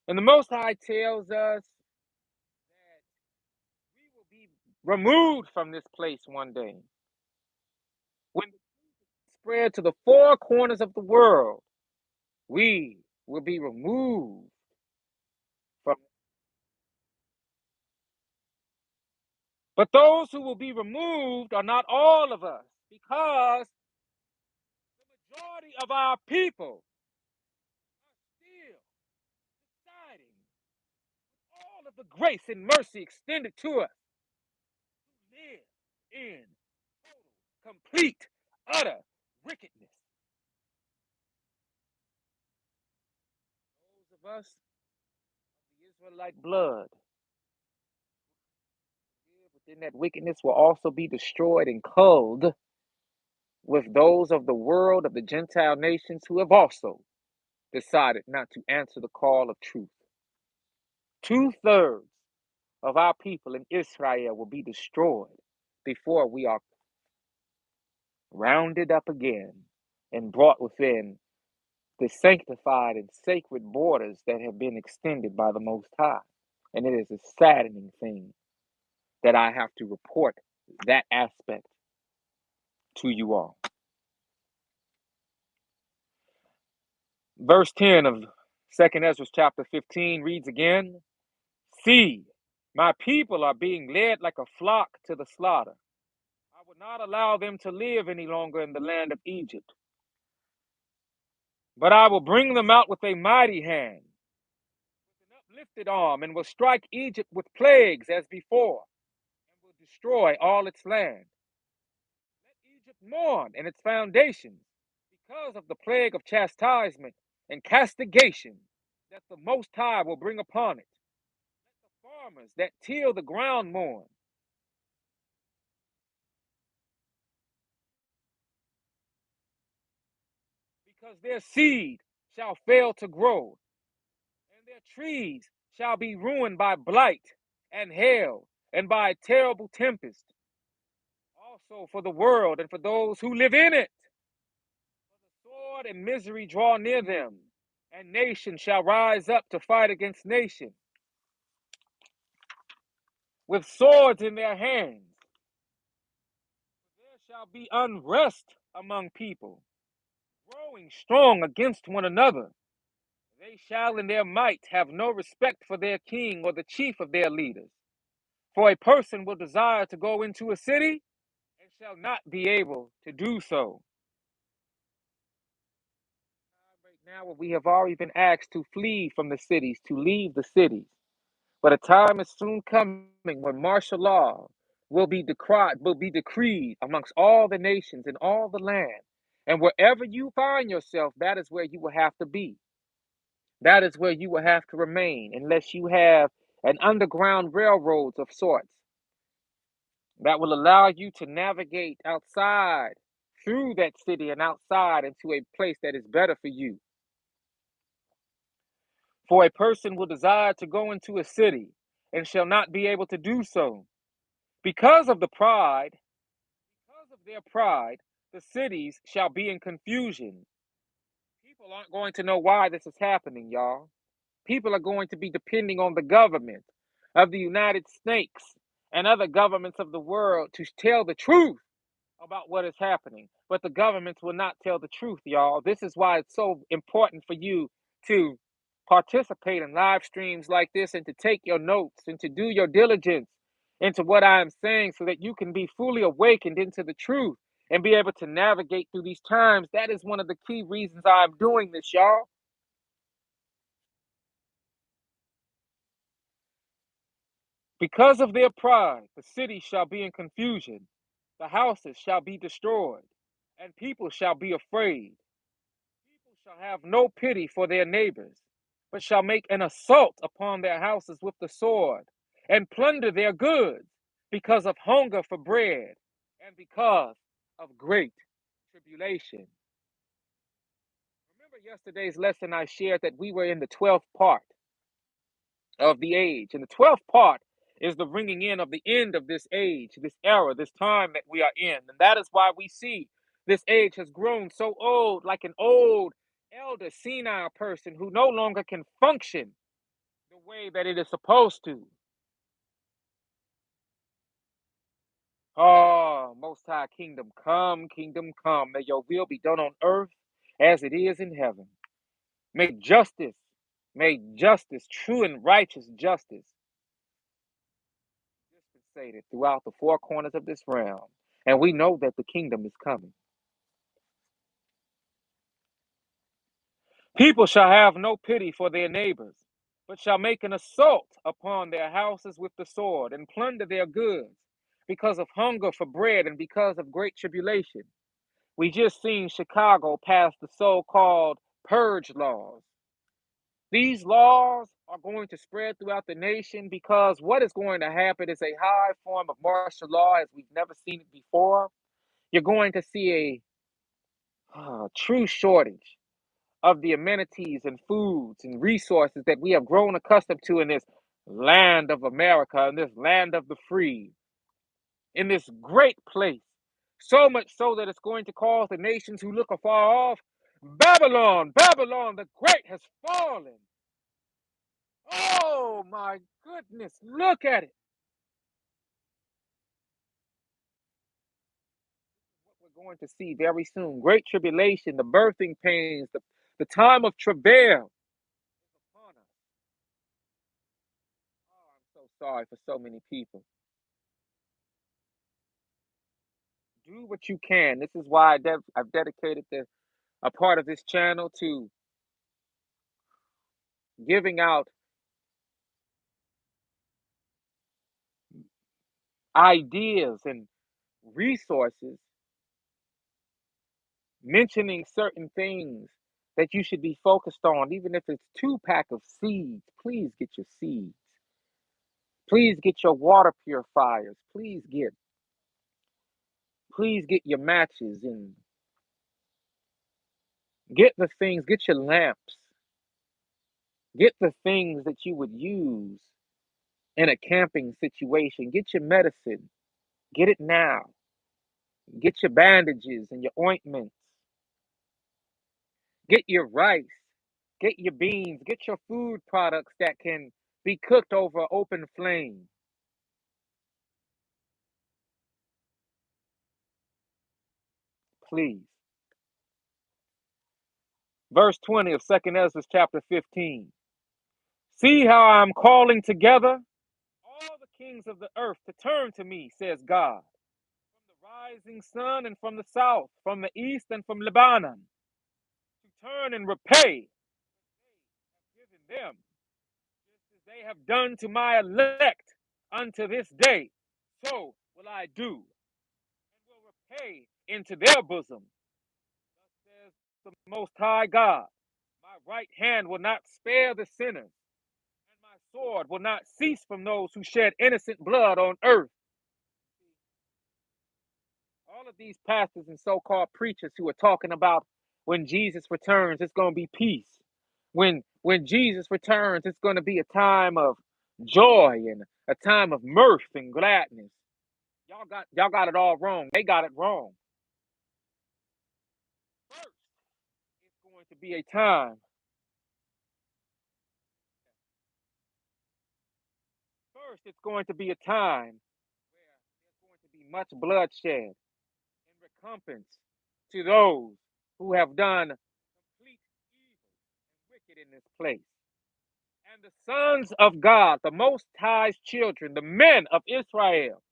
And the Most High tells us that we will be removed from this place one day. When the spread to the four corners of the world, we will be removed from. But those who will be removed are not all of us, because the majority of our people are still deciding all of the grace and mercy extended to us to live in total, complete, utter wickedness. Those of us, the Israelite blood, within that wickedness will also be destroyed and culled with those of the world of the Gentile nations who have also decided not to answer the call of truth. Two-thirds of our people in Israel will be destroyed before we are rounded up again and brought within the sanctified and sacred borders that have been extended by the Most High. And it is a saddening thing that I have to report that aspect to you all. Verse 10 of 2nd Ezra chapter 15 reads again, "See, my people are being led like a flock to the slaughter. I will not allow them to live any longer in the land of Egypt, but I will bring them out with a mighty hand, with an uplifted arm, and will strike Egypt with plagues as before, and will destroy all its land. Let Egypt mourn in its foundations because of the plague of chastisement and castigation that the Most High will bring upon it. Let the farmers that till the ground mourn, because their seed shall fail to grow, and their trees shall be ruined by blight and hail and by a terrible tempest. Also for the world and for those who live in it. For the sword and misery draw near them, and nation shall rise up to fight against nation, with swords in their hands. There shall be unrest among people, growing strong against one another. They shall in their might have no respect for their king or the chief of their leaders. For a person will desire to go into a city and shall not be able to do so. Right now, we have already been asked to flee from the cities, to leave the cities. But a time is soon coming when martial law will be decreed amongst all the nations in all the land. And wherever you find yourself, that is where you will have to be. That is where you will have to remain, unless you have an underground railroads of sorts that will allow you to navigate outside through that city and outside into a place that is better for you. For a person will desire to go into a city and shall not be able to do so. Because of the pride, because of their pride, the cities shall be in confusion. People aren't going to know why this is happening, y'all. People are going to be depending on the government of the United States and other governments of the world to tell the truth about what is happening. But the governments will not tell the truth, y'all. This is why it's so important for you to participate in live streams like this and to take your notes and to do your diligence into what I am saying so that you can be fully awakened into the truth and be able to navigate through these times. That is one of the key reasons I'm doing this, y'all. Because of their pride, the city shall be in confusion, the houses shall be destroyed, and people shall be afraid. People shall have no pity for their neighbors, but shall make an assault upon their houses with the sword, and plunder their goods, because of hunger for bread, and because of great tribulation. Remember yesterday's lesson I shared that we were in the 12th part of the age. And the 12th part is the bringing in of the end of this age, this era, this time that we are in. And that is why we see this age has grown so old, like an old, elder, senile person who no longer can function the way that it is supposed to. Oh, Most High, kingdom come. May your will be done on earth as it is in heaven. May justice, may justice, true and righteous justice, dispensated throughout the four corners of this realm. And we know that the kingdom is coming. People shall have no pity for their neighbors, but shall make an assault upon their houses with the sword and plunder their goods because of hunger for bread and because of great tribulation. We just seen Chicago pass the so-called purge laws. These laws are going to spread throughout the nation because what is going to happen is a high form of martial law as we've never seen it before. You're going to see a true shortage of the amenities and foods and resources that we have grown accustomed to in this land of America, in this land of the free, in this great place. So much so that it's going to cause the nations who look afar off, Babylon, Babylon the Great has fallen. Oh my goodness, look at it. What we're going to see very soon. Great tribulation, the birthing pains, the time of travail upon us. Oh, I'm so sorry for so many people. Do what you can. This is why I've dedicated a part of this channel to giving out ideas and resources, mentioning certain things that you should be focused on, even if it's 2 pack of seeds. Please get your seeds. Please get your water purifiers. Please get your matches and get the things, get your lamps, get the things that you would use in a camping situation. Get your medicine. Get it now. Get your bandages and your ointments. Get your rice. Get your beans. Get your food products that can be cooked over open flame. Please. Verse 20 of 2nd Ezra chapter 15. See how I'm calling together all the kings of the earth to turn to me, says God, from the rising sun and from the south, from the east and from Lebanon, to turn and repay given them, just as they have done to my elect unto this day. So will I do, and will repay into their bosom. Thus says the Most High God, my right hand will not spare the sinners, and my sword will not cease from those who shed innocent blood on earth. All of these pastors and so-called preachers who are talking about when Jesus returns, it's going to be peace. When Jesus returns, it's going to be a time of joy and a time of mirth and gladness. Y'all got it all wrong. They got it wrong. First, it's going to be a time. First, it's going to be a time where there's going to be much bloodshed in recompense to those who have done complete evil and wicked in this place. And the sons of God, the Most High's children, the men of Israel,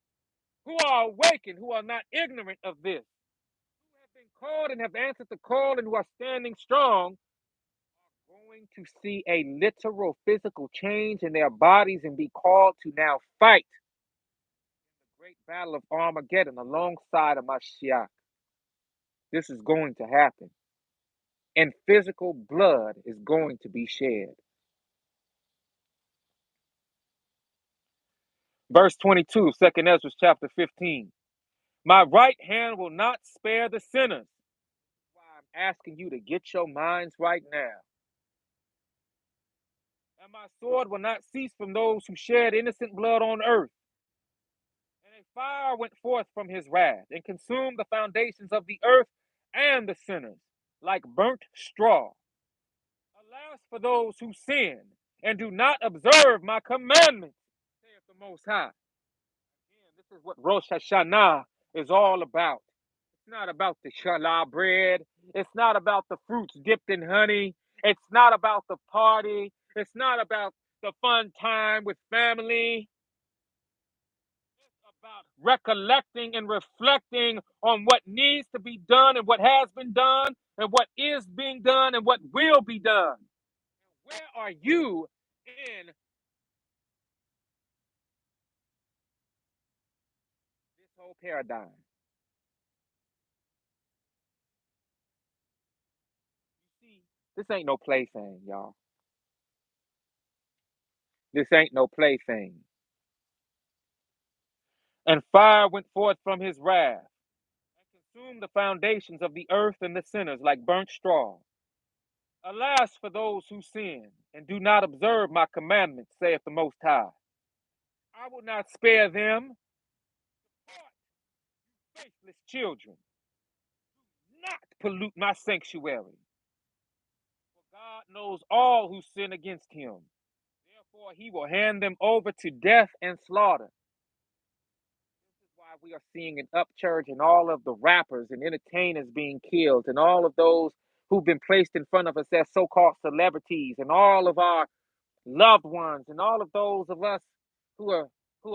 who are awakened, who are not ignorant of this, who have been called and have answered the call and who are standing strong, are going to see a literal physical change in their bodies and be called to now fight the great battle of Armageddon alongside of Mashiach. This is going to happen. And physical blood is going to be shed. Verse 22, 2nd Ezra chapter 15. My right hand will not spare the sinners. That's why I'm asking you to get your minds right now. And my sword will not cease from those who shed innocent blood on earth. And a fire went forth from his wrath and consumed the foundations of the earth and the sinners like burnt straw. Alas for those who sin and do not observe my commandments, saith the Most High. Again, this is what Rosh Hashanah is all about. It's not about the challah bread. It's not about the fruits dipped in honey. It's not about the party. It's not about the fun time with family. It's about recollecting and reflecting on what needs to be done and what has been done and what is being done and what will be done. Where are you in this whole paradigm? You see, this ain't no plaything, y'all. This ain't no plaything. And fire went forth from his wrath and consumed the foundations of the earth and the sinners like burnt straw. Alas for those who sin and do not observe my commandments, saith the Most High. I will not spare them. Depart, faithless children. Do not pollute my sanctuary. For God knows all who sin against him. Therefore, he will hand them over to death and slaughter. This is why we are seeing an upsurge in all of the rappers and entertainers being killed, and all of those who've been placed in front of us as so called celebrities, and all of our loved ones, and all of those of us who are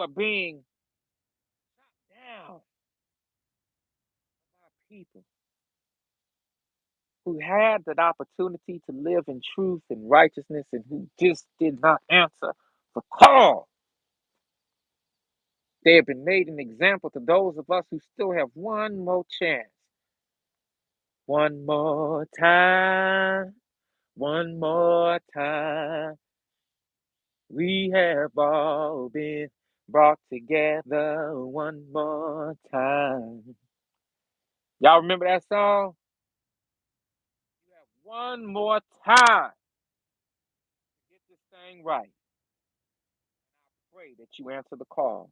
being shot down by people who had that opportunity to live in truth and righteousness and who just did not answer the call. They have been made an example to those of us who still have one more chance. One more time, one more time. We have all been brought together one more time. Y'all remember that song? You have one more time to get this thing right. I pray that you answer the call.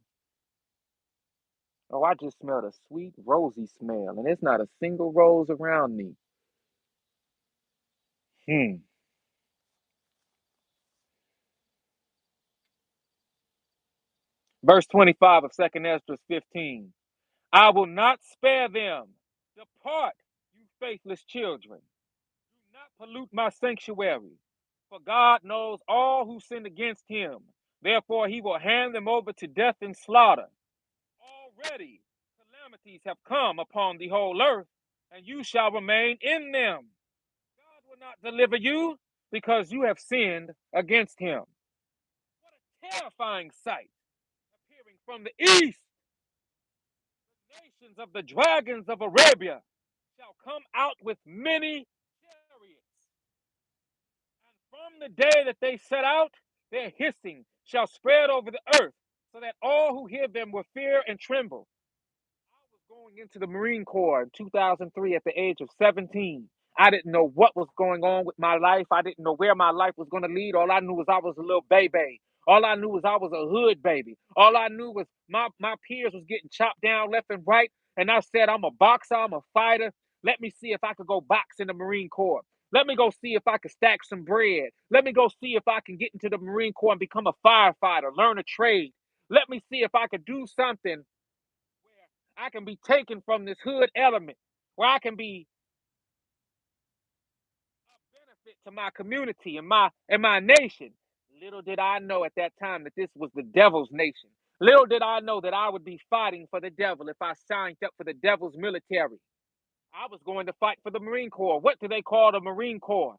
Oh, I just smelled a sweet, rosy smell, and there's not a single rose around me. Hmm. Verse 25 of 2nd Ezra 15. I will not spare them. Depart, you faithless children. Do not pollute my sanctuary. For God knows all who sin against him. Therefore, he will hand them over to death and slaughter. Already calamities have come upon the whole earth, and you shall remain in them. God will not deliver you because you have sinned against him. What a terrifying sight appearing from the east. The nations of the dragons of Arabia shall come out with many chariots. And from the day that they set out, their hissing shall spread over the earth, so that all who hear them will fear and tremble. I was going into the Marine Corps in 2003 at the age of 17. I didn't know what was going on with my life. I didn't know where my life was going to lead. All I knew was I was a little baby. All I knew was I was a hood baby. All I knew was my peers was getting chopped down left and right. And I said, I'm a boxer, I'm a fighter. Let me see if I could go box in the Marine Corps. Let me go see if I can stack some bread. Let me go see if I can get into the Marine Corps and become a firefighter, learn a trade. Let me see if I could do something where I can be taken from this hood element, where I can be a benefit to my community and my nation. Little did I know at that time that this was the devil's nation. Little did I know that I would be fighting for the devil if I signed up for the devil's military. I was going to fight for the Marine Corps. What do they call the Marine Corps?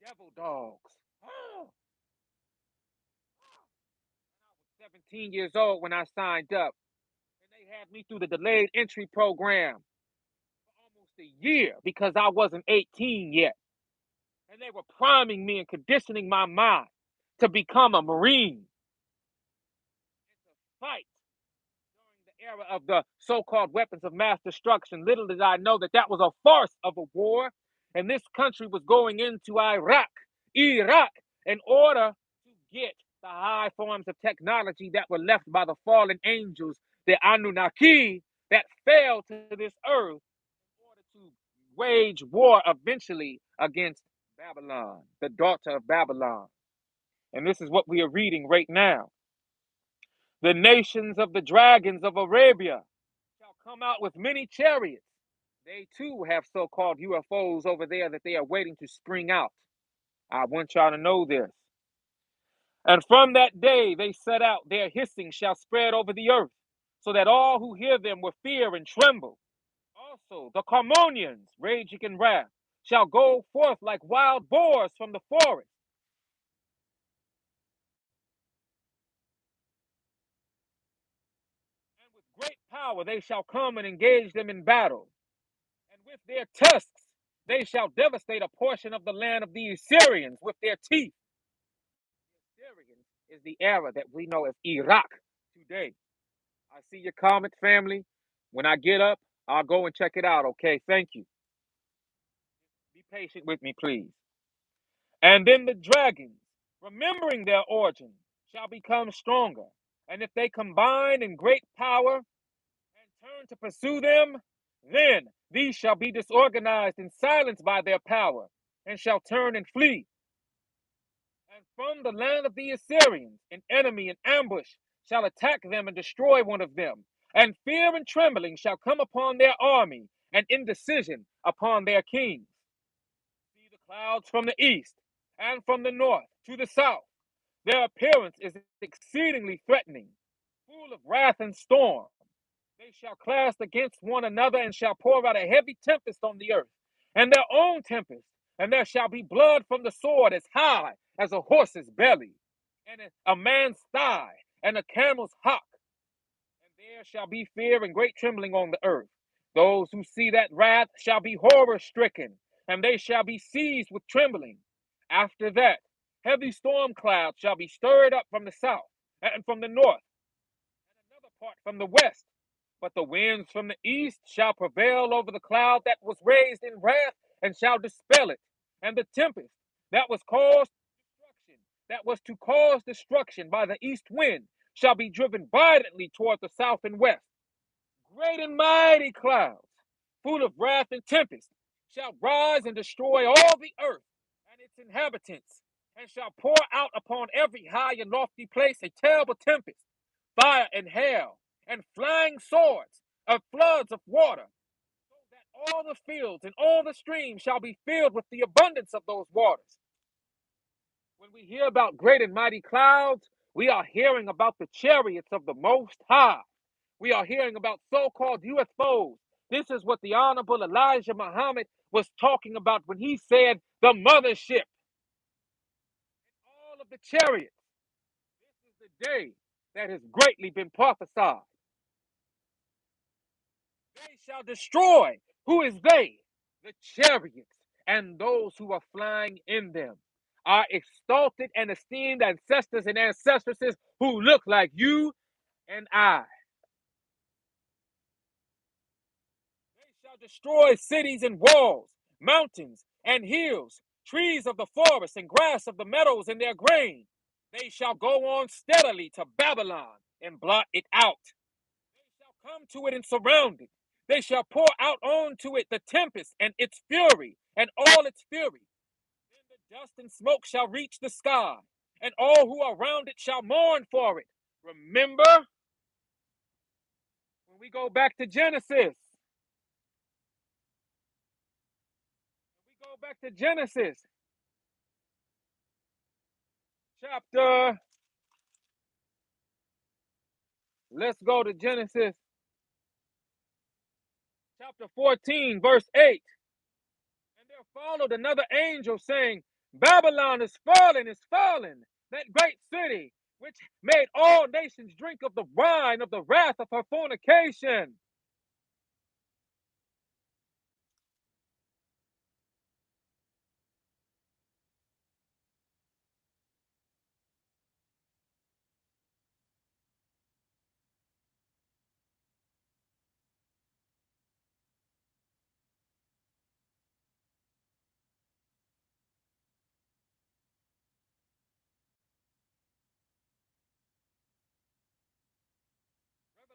Devil dogs. Oh, I was 17 years old when I signed up, and they had me through the delayed entry program for almost a year because I wasn't 18 yet. And they were priming me and conditioning my mind to become a Marine and to fight during the era of the so-called weapons of mass destruction. Little did I know that that was a farce of a war, and this country was going into Iraq, in order to get the high forms of technology that were left by the fallen angels, the Anunnaki, that fell to this earth in order to wage war eventually against Babylon, the daughter of Babylon. And this is what we are reading right now. The nations of the dragons of Arabia shall come out with many chariots. They too have so called UFOs over there that they are waiting to spring out. I want y'all to know this. And from that day they set out, their hissing shall spread over the earth, so that all who hear them will fear and tremble. Also, the Carmonians, raging in wrath, shall go forth like wild boars from the forest. And with great power they shall come and engage them in battle. And with their tusks they shall devastate a portion of the land of the Assyrians with their teeth. The Assyrians is the era that we know as Iraq today. I see your comment, family. When I get up, I'll go and check it out, okay? Thank you. Be patient with me, please. And then the dragons, remembering their origin, shall become stronger. And if they combine in great power and turn to pursue them, then these shall be disorganized and silenced by their power, and shall turn and flee. And from the land of the Assyrians, an enemy in ambush shall attack them and destroy one of them. And fear and trembling shall come upon their army, and indecision upon their kings. See the clouds from the east, and from the north to the south. Their appearance is exceedingly threatening, full of wrath and storm. They shall clash against one another and shall pour out a heavy tempest on the earth, and their own tempest. And there shall be blood from the sword as high as a horse's belly, and a man's thigh, and a camel's hock. And there shall be fear and great trembling on the earth. Those who see that wrath shall be horror stricken, and they shall be seized with trembling. After that, heavy storm clouds shall be stirred up from the south and from the north, and another part from the west. But the winds from the east shall prevail over the cloud that was raised in wrath, and shall dispel it. And the tempest that was caused destruction, that was to cause destruction by the east wind, shall be driven violently toward the south and west. Great and mighty clouds, full of wrath and tempest, shall rise and destroy all the earth and its inhabitants, and shall pour out upon every high and lofty place a terrible tempest, fire and hail, and flying swords, and floods of water, so that all the fields and all the streams shall be filled with the abundance of those waters. When we hear about great and mighty clouds, we are hearing about the chariots of the Most High. We are hearing about so-called UFOs. This is what the Honorable Elijah Muhammad was talking about when he said the mothership, all of the chariots. This is the day that has greatly been prophesied. They shall destroy. Who is they? The chariots and those who are flying in them. Our exalted and esteemed ancestors and ancestresses who look like you and I. They shall destroy cities and walls, mountains and hills, trees of the forest and grass of the meadows and their grain. They shall go on steadily to Babylon and blot it out. They shall come to it and surround it. They shall pour out onto it the tempest and its fury and all its fury. Then the dust and smoke shall reach the sky, and all who are around it shall mourn for it. Remember, when we go back to Genesis, chapter, let's go to Genesis chapter 14, verse 8. And there followed another angel saying, Babylon is fallen, that great city, which made all nations drink of the wine of the wrath of her fornication.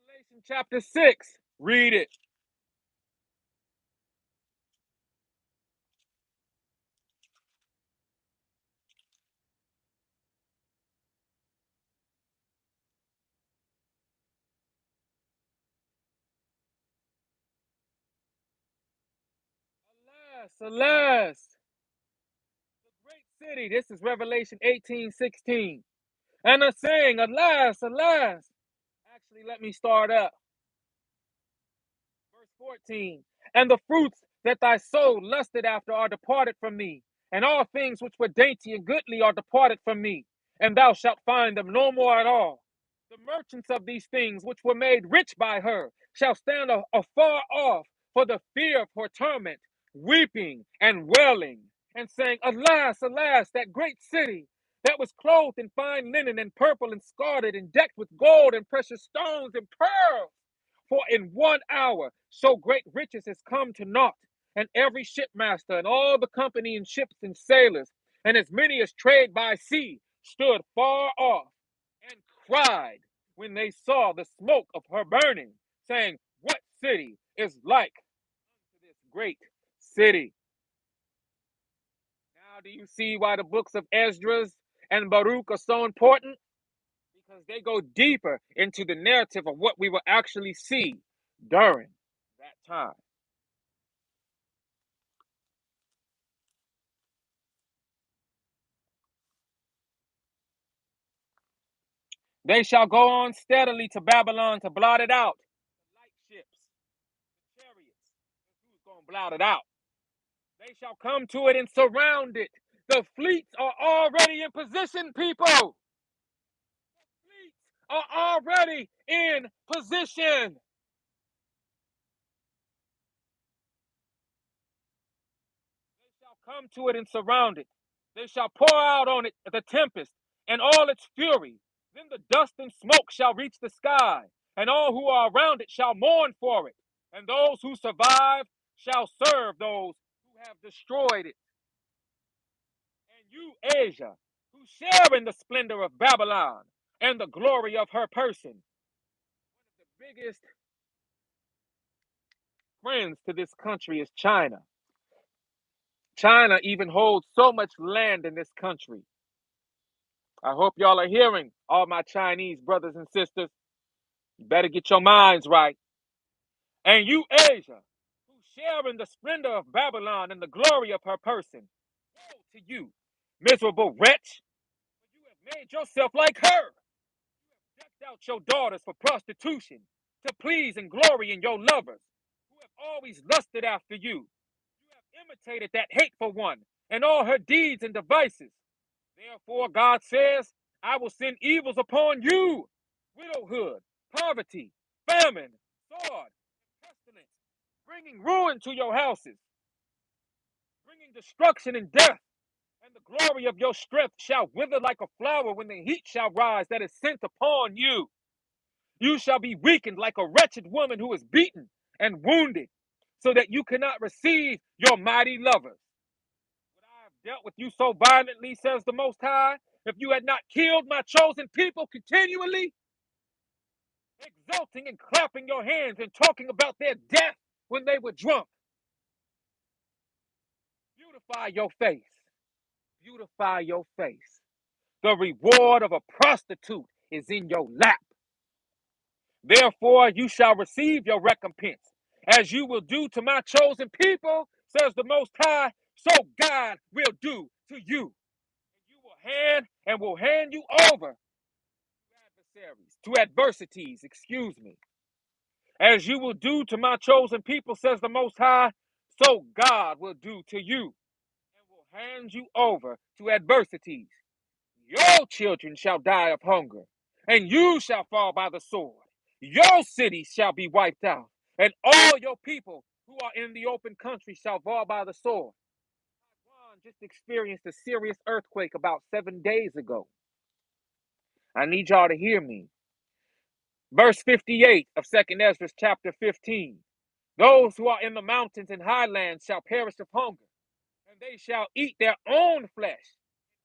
Revelation chapter 6, read it. Alas, the great city, this is Revelation 18:16. And a saying, alas. Actually, let me start up. Verse 14. And the fruits that thy soul lusted after are departed from thee, and all things which were dainty and goodly are departed from me, and thou shalt find them no more at all. The merchants of these things which were made rich by her shall stand afar off for the fear of her torment, weeping and wailing, and saying, alas, that great city that was clothed in fine linen and purple and scarlet and decked with gold and precious stones and pearls. For in 1 hour so great riches has come to naught, and every shipmaster and all the company in ships and sailors, and as many as trade by sea, stood far off and cried when they saw the smoke of her burning, saying, what city is like to this great city? Now, do you see why the books of Esdras and Baruch are so important? Because they go deeper into the narrative of what we will actually see during that time. They shall go on steadily to Babylon to blot it out. The light ships, the chariots, who's going to blot it out? They shall come to it and surround it. The fleets are already in position, people. The fleets are already in position. They shall come to it and surround it. They shall pour out on it the tempest and all its fury. Then the dust and smoke shall reach the sky, and all who are around it shall mourn for it. And those who survive shall serve those who have destroyed it. And you, Asia, who share in the splendor of Babylon and the glory of her person. One of the biggest friends to this country is China. China even holds so much land in this country. I hope y'all are hearing, all my Chinese brothers and sisters. You better get your minds right. And you, Asia, who share in the splendor of Babylon and the glory of her person. Woe to you, miserable wretch! You have made yourself like her. Decked out your daughters for prostitution, to please and glory in your lovers, who have always lusted after you. You have imitated that hateful one and all her deeds and devices. Therefore, God says, I will send evils upon you, widowhood, poverty, famine, sword, pestilence, bringing ruin to your houses, bringing destruction and death. And the glory of your strength shall wither like a flower when the heat shall rise that is sent upon you. You shall be weakened like a wretched woman who is beaten and wounded, so that you cannot receive your mighty lovers. Would I have dealt with you so violently, says the Most High, if you had not killed my chosen people continually, exulting and clapping your hands and talking about their death when they were drunk? Beautify your face. Beautify your face. The reward of a prostitute is in your lap. Therefore, you shall receive your recompense, as you will do to my chosen people, says the Most High, so God will do to you. You will hand you over to adversaries, to adversities, as you will do to my chosen people, says the Most High, so God will do to you, and will hand you over to adversities. Your children shall die of hunger, and you shall fall by the sword. Your cities shall be wiped out, and all your people who are in the open country shall fall by the sword. Taiwan just experienced a serious earthquake about 7 days ago. I need y'all to hear me. Verse 58 of 2nd Ezra chapter 15. Those who are in the mountains and highlands shall perish of hunger, and they shall eat their own flesh,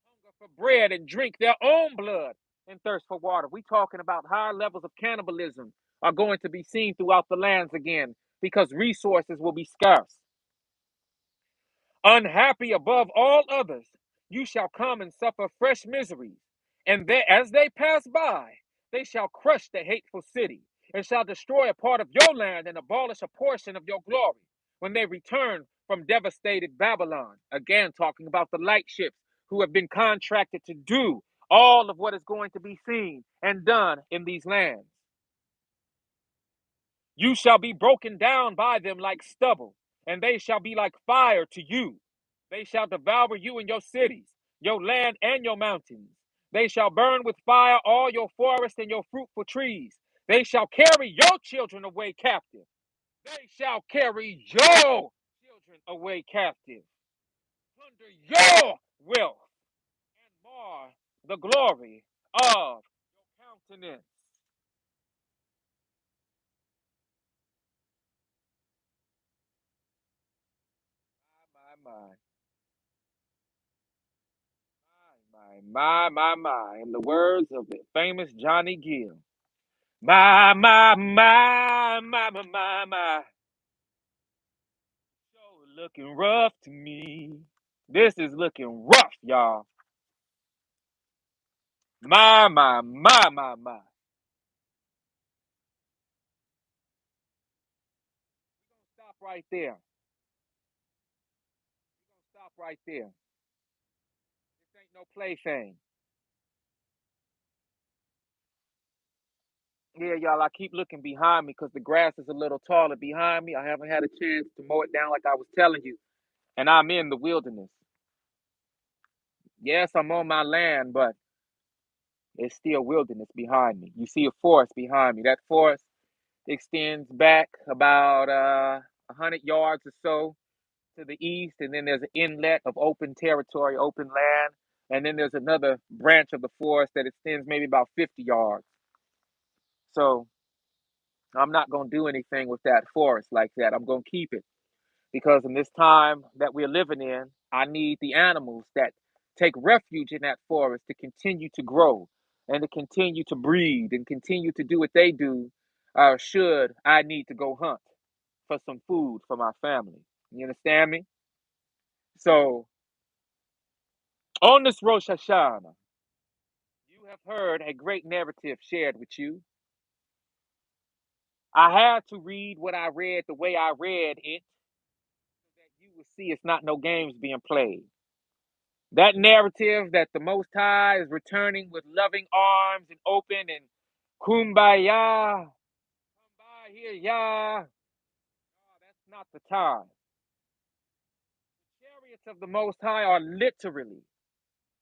hunger for bread, and drink their own blood, and thirst for water. We talking about high levels of cannibalism are going to be seen throughout the lands again, because resources will be scarce. Unhappy above all others, you shall come and suffer fresh miseries, and as they pass by, they shall crush the hateful city, and shall destroy a part of your land and abolish a portion of your glory when they return from devastated Babylon. Again, talking about the light ships who have been contracted to do all of what is going to be seen and done in these lands. You shall be broken down by them like stubble, and they shall be like fire to you. They shall devour you in your cities, your land, and your mountains. They shall burn with fire all your forests and your fruitful trees. They shall carry your children away captive. They shall carry your children away captive, plunder your wealth, and mar the glory of your countenance. My. My. In the words of the famous Johnny Gill. My. So looking rough to me. This is looking rough, y'all. My. Stop right there. Stop right there. This ain't no plaything. Yeah, y'all, I keep looking behind me because the grass is a little taller behind me. I haven't had a chance to mow it down like I was telling you. And I'm in the wilderness. Yes, I'm on my land, but it's still wilderness behind me. You see a forest behind me. That forest extends back about 100 yards or so to the east, and then there's an inlet of open territory, open land, and then there's another branch of the forest that extends maybe about 50 yards. So I'm not going to do anything with that forest like that. I'm going to keep it because in this time that we're living in, I need the animals that take refuge in that forest to continue to grow and to continue to breed and continue to do what they do. Should I need to go hunt for some food for my family? You understand me? So on this Rosh Hashanah, you have heard a great narrative shared with you. I had to read what I read the way I read it will see it's not no games being played. That narrative that the Most High is returning with loving arms and open and kumbaya, kumbaya, that's not the time. The chariots of the Most High are literally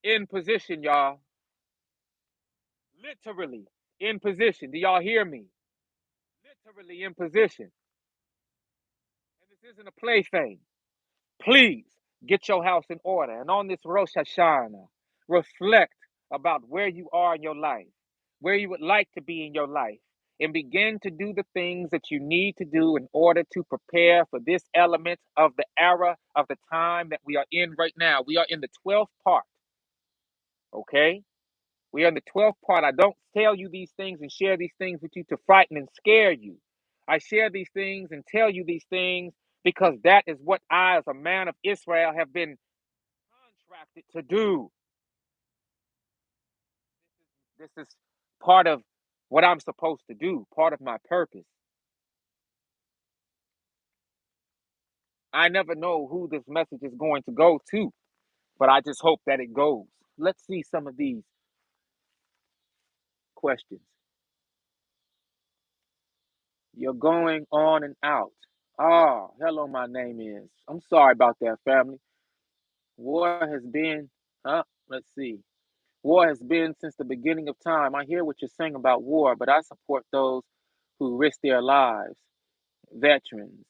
in position, y'all. Literally in position. Do y'all hear me? Literally in position. And this isn't a plaything. Please get your house in order. And on this Rosh Hashanah, reflect about where you are in your life, where you would like to be in your life, and begin to do the things that you need to do in order to prepare for this element of the era of the time that we are in right now. We are in the 12th part, okay? We are in the 12th part. I don't tell you these things and share these things with you to frighten and scare you. I share these things and tell you these things because that is what I, as a man of Israel, have been contracted to do. This is part of what I'm supposed to do, part of my purpose. I never know who this message is going to go to, but I just hope that it goes. Let's see some of these questions. You're going on and out. Oh, hello, my name is. I'm sorry about that, family. War has been, let's see. War has been since the beginning of time. I hear what you're saying about war, but I support those who risk their lives, veterans.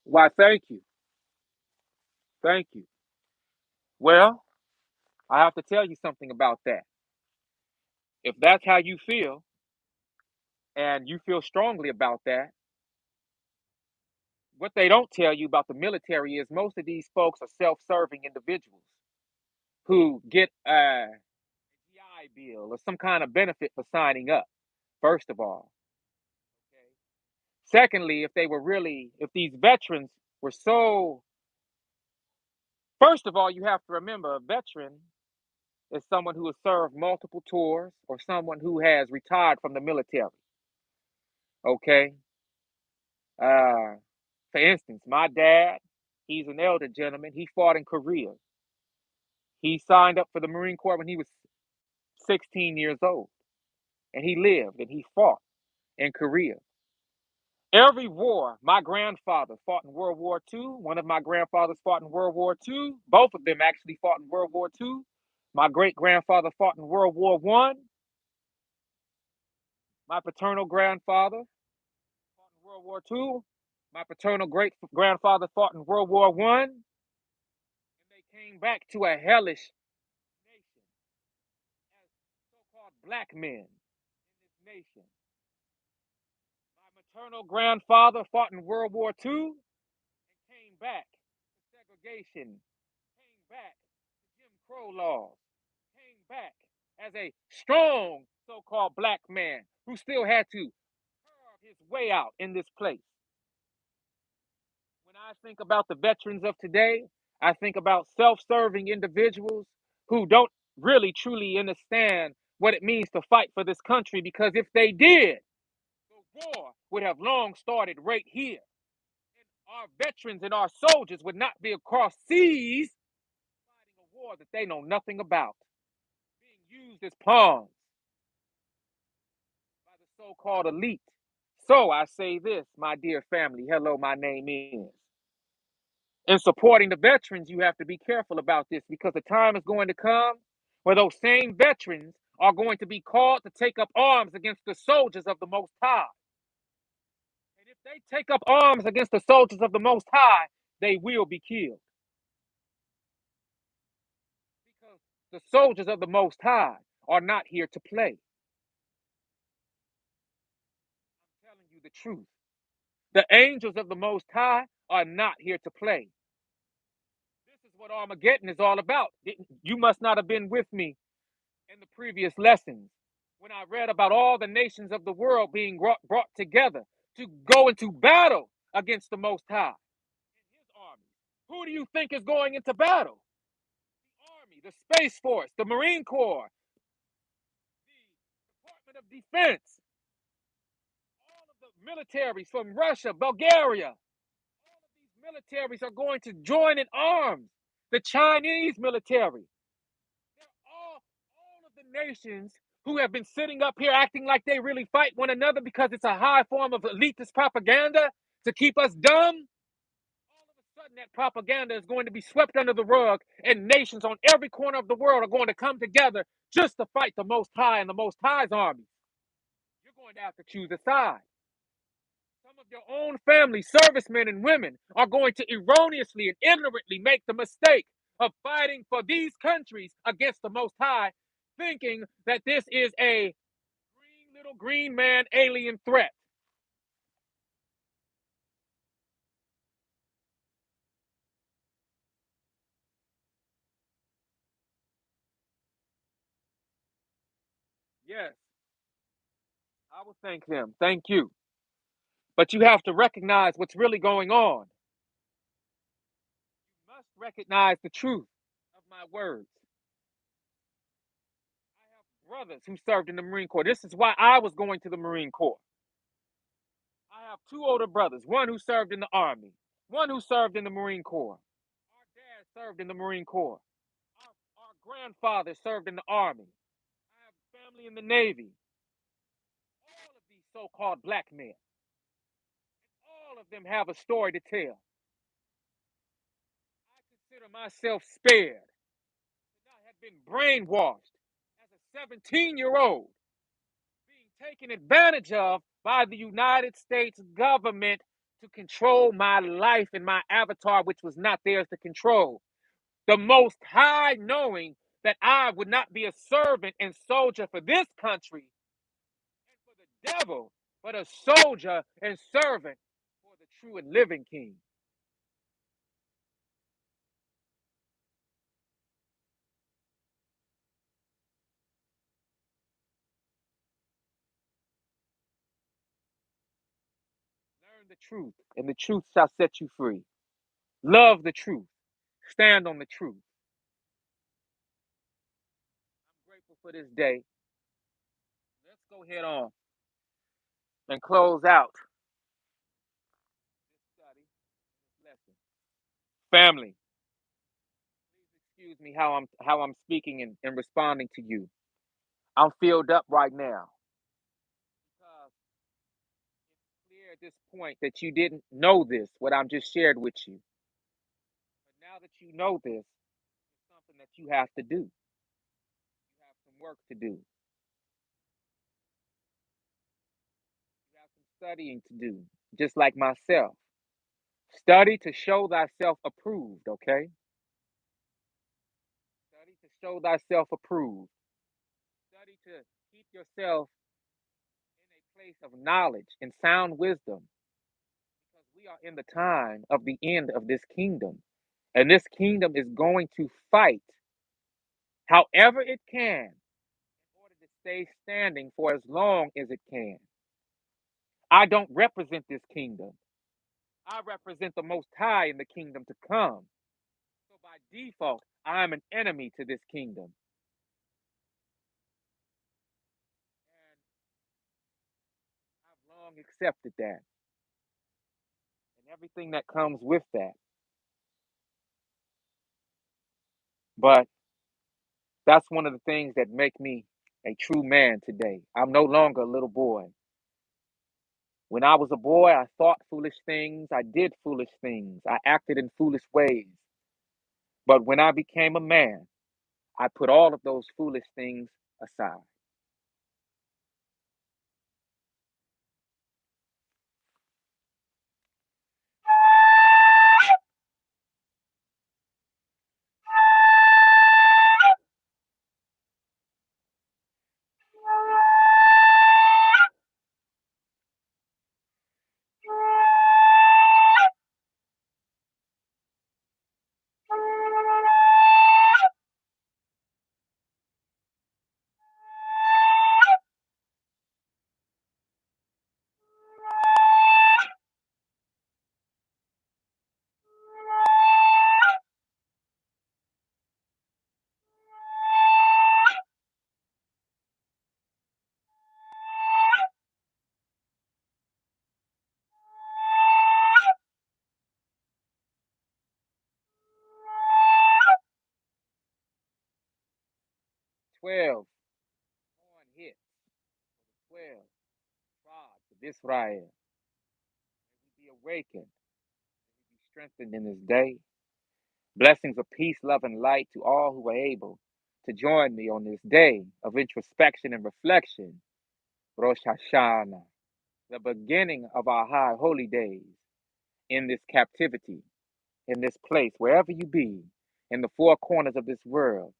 Why, thank you. Thank you. Well, I have to tell you something about that. If that's how you feel, and you feel strongly about that, what they don't tell you about the military is most of these folks are self-serving individuals who get a GI Bill or some kind of benefit for signing up, first of all. Okay. Secondly, if these veterans were so, first of all, you have to remember a veteran is someone who has served multiple tours or someone who has retired from the military. Okay. Uh, for instance, my dad, he's an elder gentleman. He fought in Korea. He signed up for the Marine Corps when he was 16 years old, and he lived and he fought in Korea. Every war, my grandfather fought in World War II. One of my grandfathers fought in World War II. Both of them actually fought in World War II. My great grandfather fought in World War One. My paternal grandfather fought in World War II. My paternal great grandfather fought in World War One. And they came back to a hellish nation as so-called black men in this nation. My maternal grandfather fought in World War II and came back to segregation, came back to Jim Crow laws, came back as a strong so-called black man who still had to carve his way out in this place. When I think about the veterans of today, I think about self-serving individuals who don't really truly understand what it means to fight for this country, because if they did, the war would have long started right here. And our veterans and our soldiers would not be across seas fighting a war that they know nothing about, being used as pawns by the so-called elite. So I say this, my dear family. Hello, my name is. In supporting the veterans, you have to be careful about this because the time is going to come where those same veterans are going to be called to take up arms against the soldiers of the Most High. And if they take up arms against the soldiers of the Most High, they will be killed. Because the soldiers of the Most High are not here to play. I'm telling you the truth. The angels of the Most High are not here to play. This is what Armageddon is all about. You must not have been with me in the previous lessons when I read about all the nations of the world being brought together to go into battle against the Most High and his army. Who do you think is going into battle? The Army, the Space Force, the Marine Corps, the Department of Defense, all of the militaries from Russia, Bulgaria, all of these militaries are going to join in arms. The Chinese military. All of the nations who have been sitting up here acting like they really fight one another because it's a high form of elitist propaganda to keep us dumb. All of a sudden, that propaganda is going to be swept under the rug, and nations on every corner of the world are going to come together just to fight the Most High and the Most High's army. You're going to have to choose a side. Some of your own family, servicemen and women, are going to erroneously and ignorantly make the mistake of fighting for these countries against the Most High, thinking that this is a green little green man alien threat. Yes, I will thank them. Thank you. But you have to recognize what's really going on. You must recognize the truth of my words. I have brothers who served in the Marine Corps. This is why I was going to the Marine Corps. I have two older brothers, one who served in the Army, one who served in the Marine Corps. Our dad served in the Marine Corps. Our grandfather served in the Army. I have family in the Navy. All of these so called black men, all of them have a story to tell. I consider myself spared. I have been brainwashed as a 17-year-old, being taken advantage of by the United States government to control my life and my avatar, which was not theirs to control. The Most High knowing that I would not be a servant and soldier for this country and for the devil, but a soldier and servant for the true and living King. Learn the truth, and the truth shall set you free. Love the truth. Stand on the truth. I'm grateful for this day. Let's go head on and close out this study, this lesson. Family, please excuse me how I'm speaking and responding to you. I'm filled up right now because it's clear at this point that you didn't know this, what I'm just shared with you. But now that you know this, it's something that you have to do. You have some work to do. You have some studying to do, just like myself. Study to show thyself approved, okay? Study to show thyself approved. Study to keep yourself in a place of knowledge and sound wisdom because we are in the time of the end of this kingdom. And this kingdom is going to fight however it can in order to stay standing for as long as it can. I don't represent this kingdom. I represent the Most High in the kingdom to come. So by default, I'm an enemy to this kingdom. And I've long accepted that and everything that comes with that. But that's one of the things that make me a true man today. I'm no longer a little boy. When I was a boy, I thought foolish things. I did foolish things. I acted in foolish ways. But when I became a man, I put all of those foolish things aside. Israel. Be awakened, be strengthened in this day. Blessings of peace, love, and light to all who are able to join me on this day of introspection and reflection. Rosh Hashanah, the beginning of our high holy days in this captivity, in this place, wherever you be, in the four corners of this world.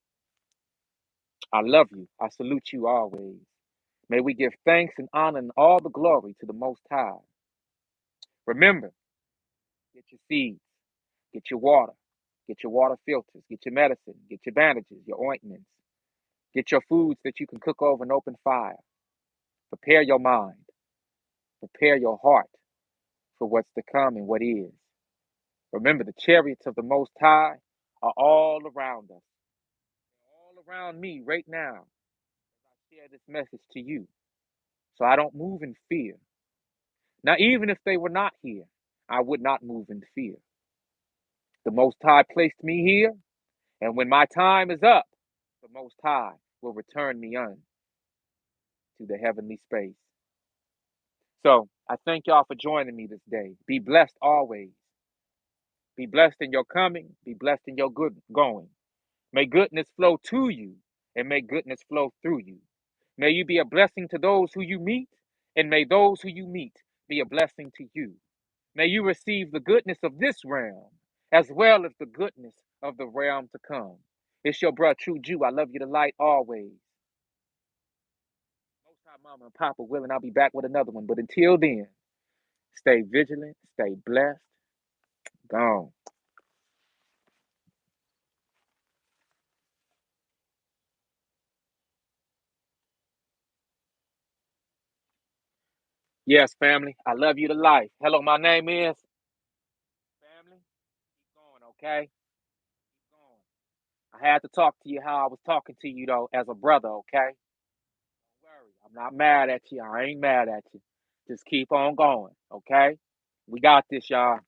I love you. I salute you always. May we give thanks and honor and all the glory to the Most High. Remember, get your seeds, get your water filters, get your medicine, get your bandages, your ointments, get your foods that you can cook over an open fire. Prepare your mind, prepare your heart for what's to come and what is. Remember, the chariots of the Most High are all around us, all around me right now as I share this message to you. So I don't move in fear. Now, even if they were not here, I would not move in fear. The Most High placed me here, and when my time is up, the Most High will return me on to the heavenly space. So I thank y'all for joining me this day. Be blessed always. Be blessed in your coming. Be blessed in your good going. May goodness flow to you, and may goodness flow through you. May you be a blessing to those who you meet, and may those who you meet be a blessing to you. May you receive the goodness of this realm, as well as the goodness of the realm to come. It's your brother, True Jew. I love you to light always. Most High Mama and Papa willing, I'll be back with another one. But until then, stay vigilant, stay blessed. Gone. Yes, family. I love you to life. Hello, my name is family. Keep going, okay? Keep going. I had to talk to you how I was talking to you though, as a brother, okay? Don't worry. I'm not mad at you. I ain't mad at you. Just keep on going, okay? We got this, y'all.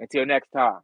Until next time.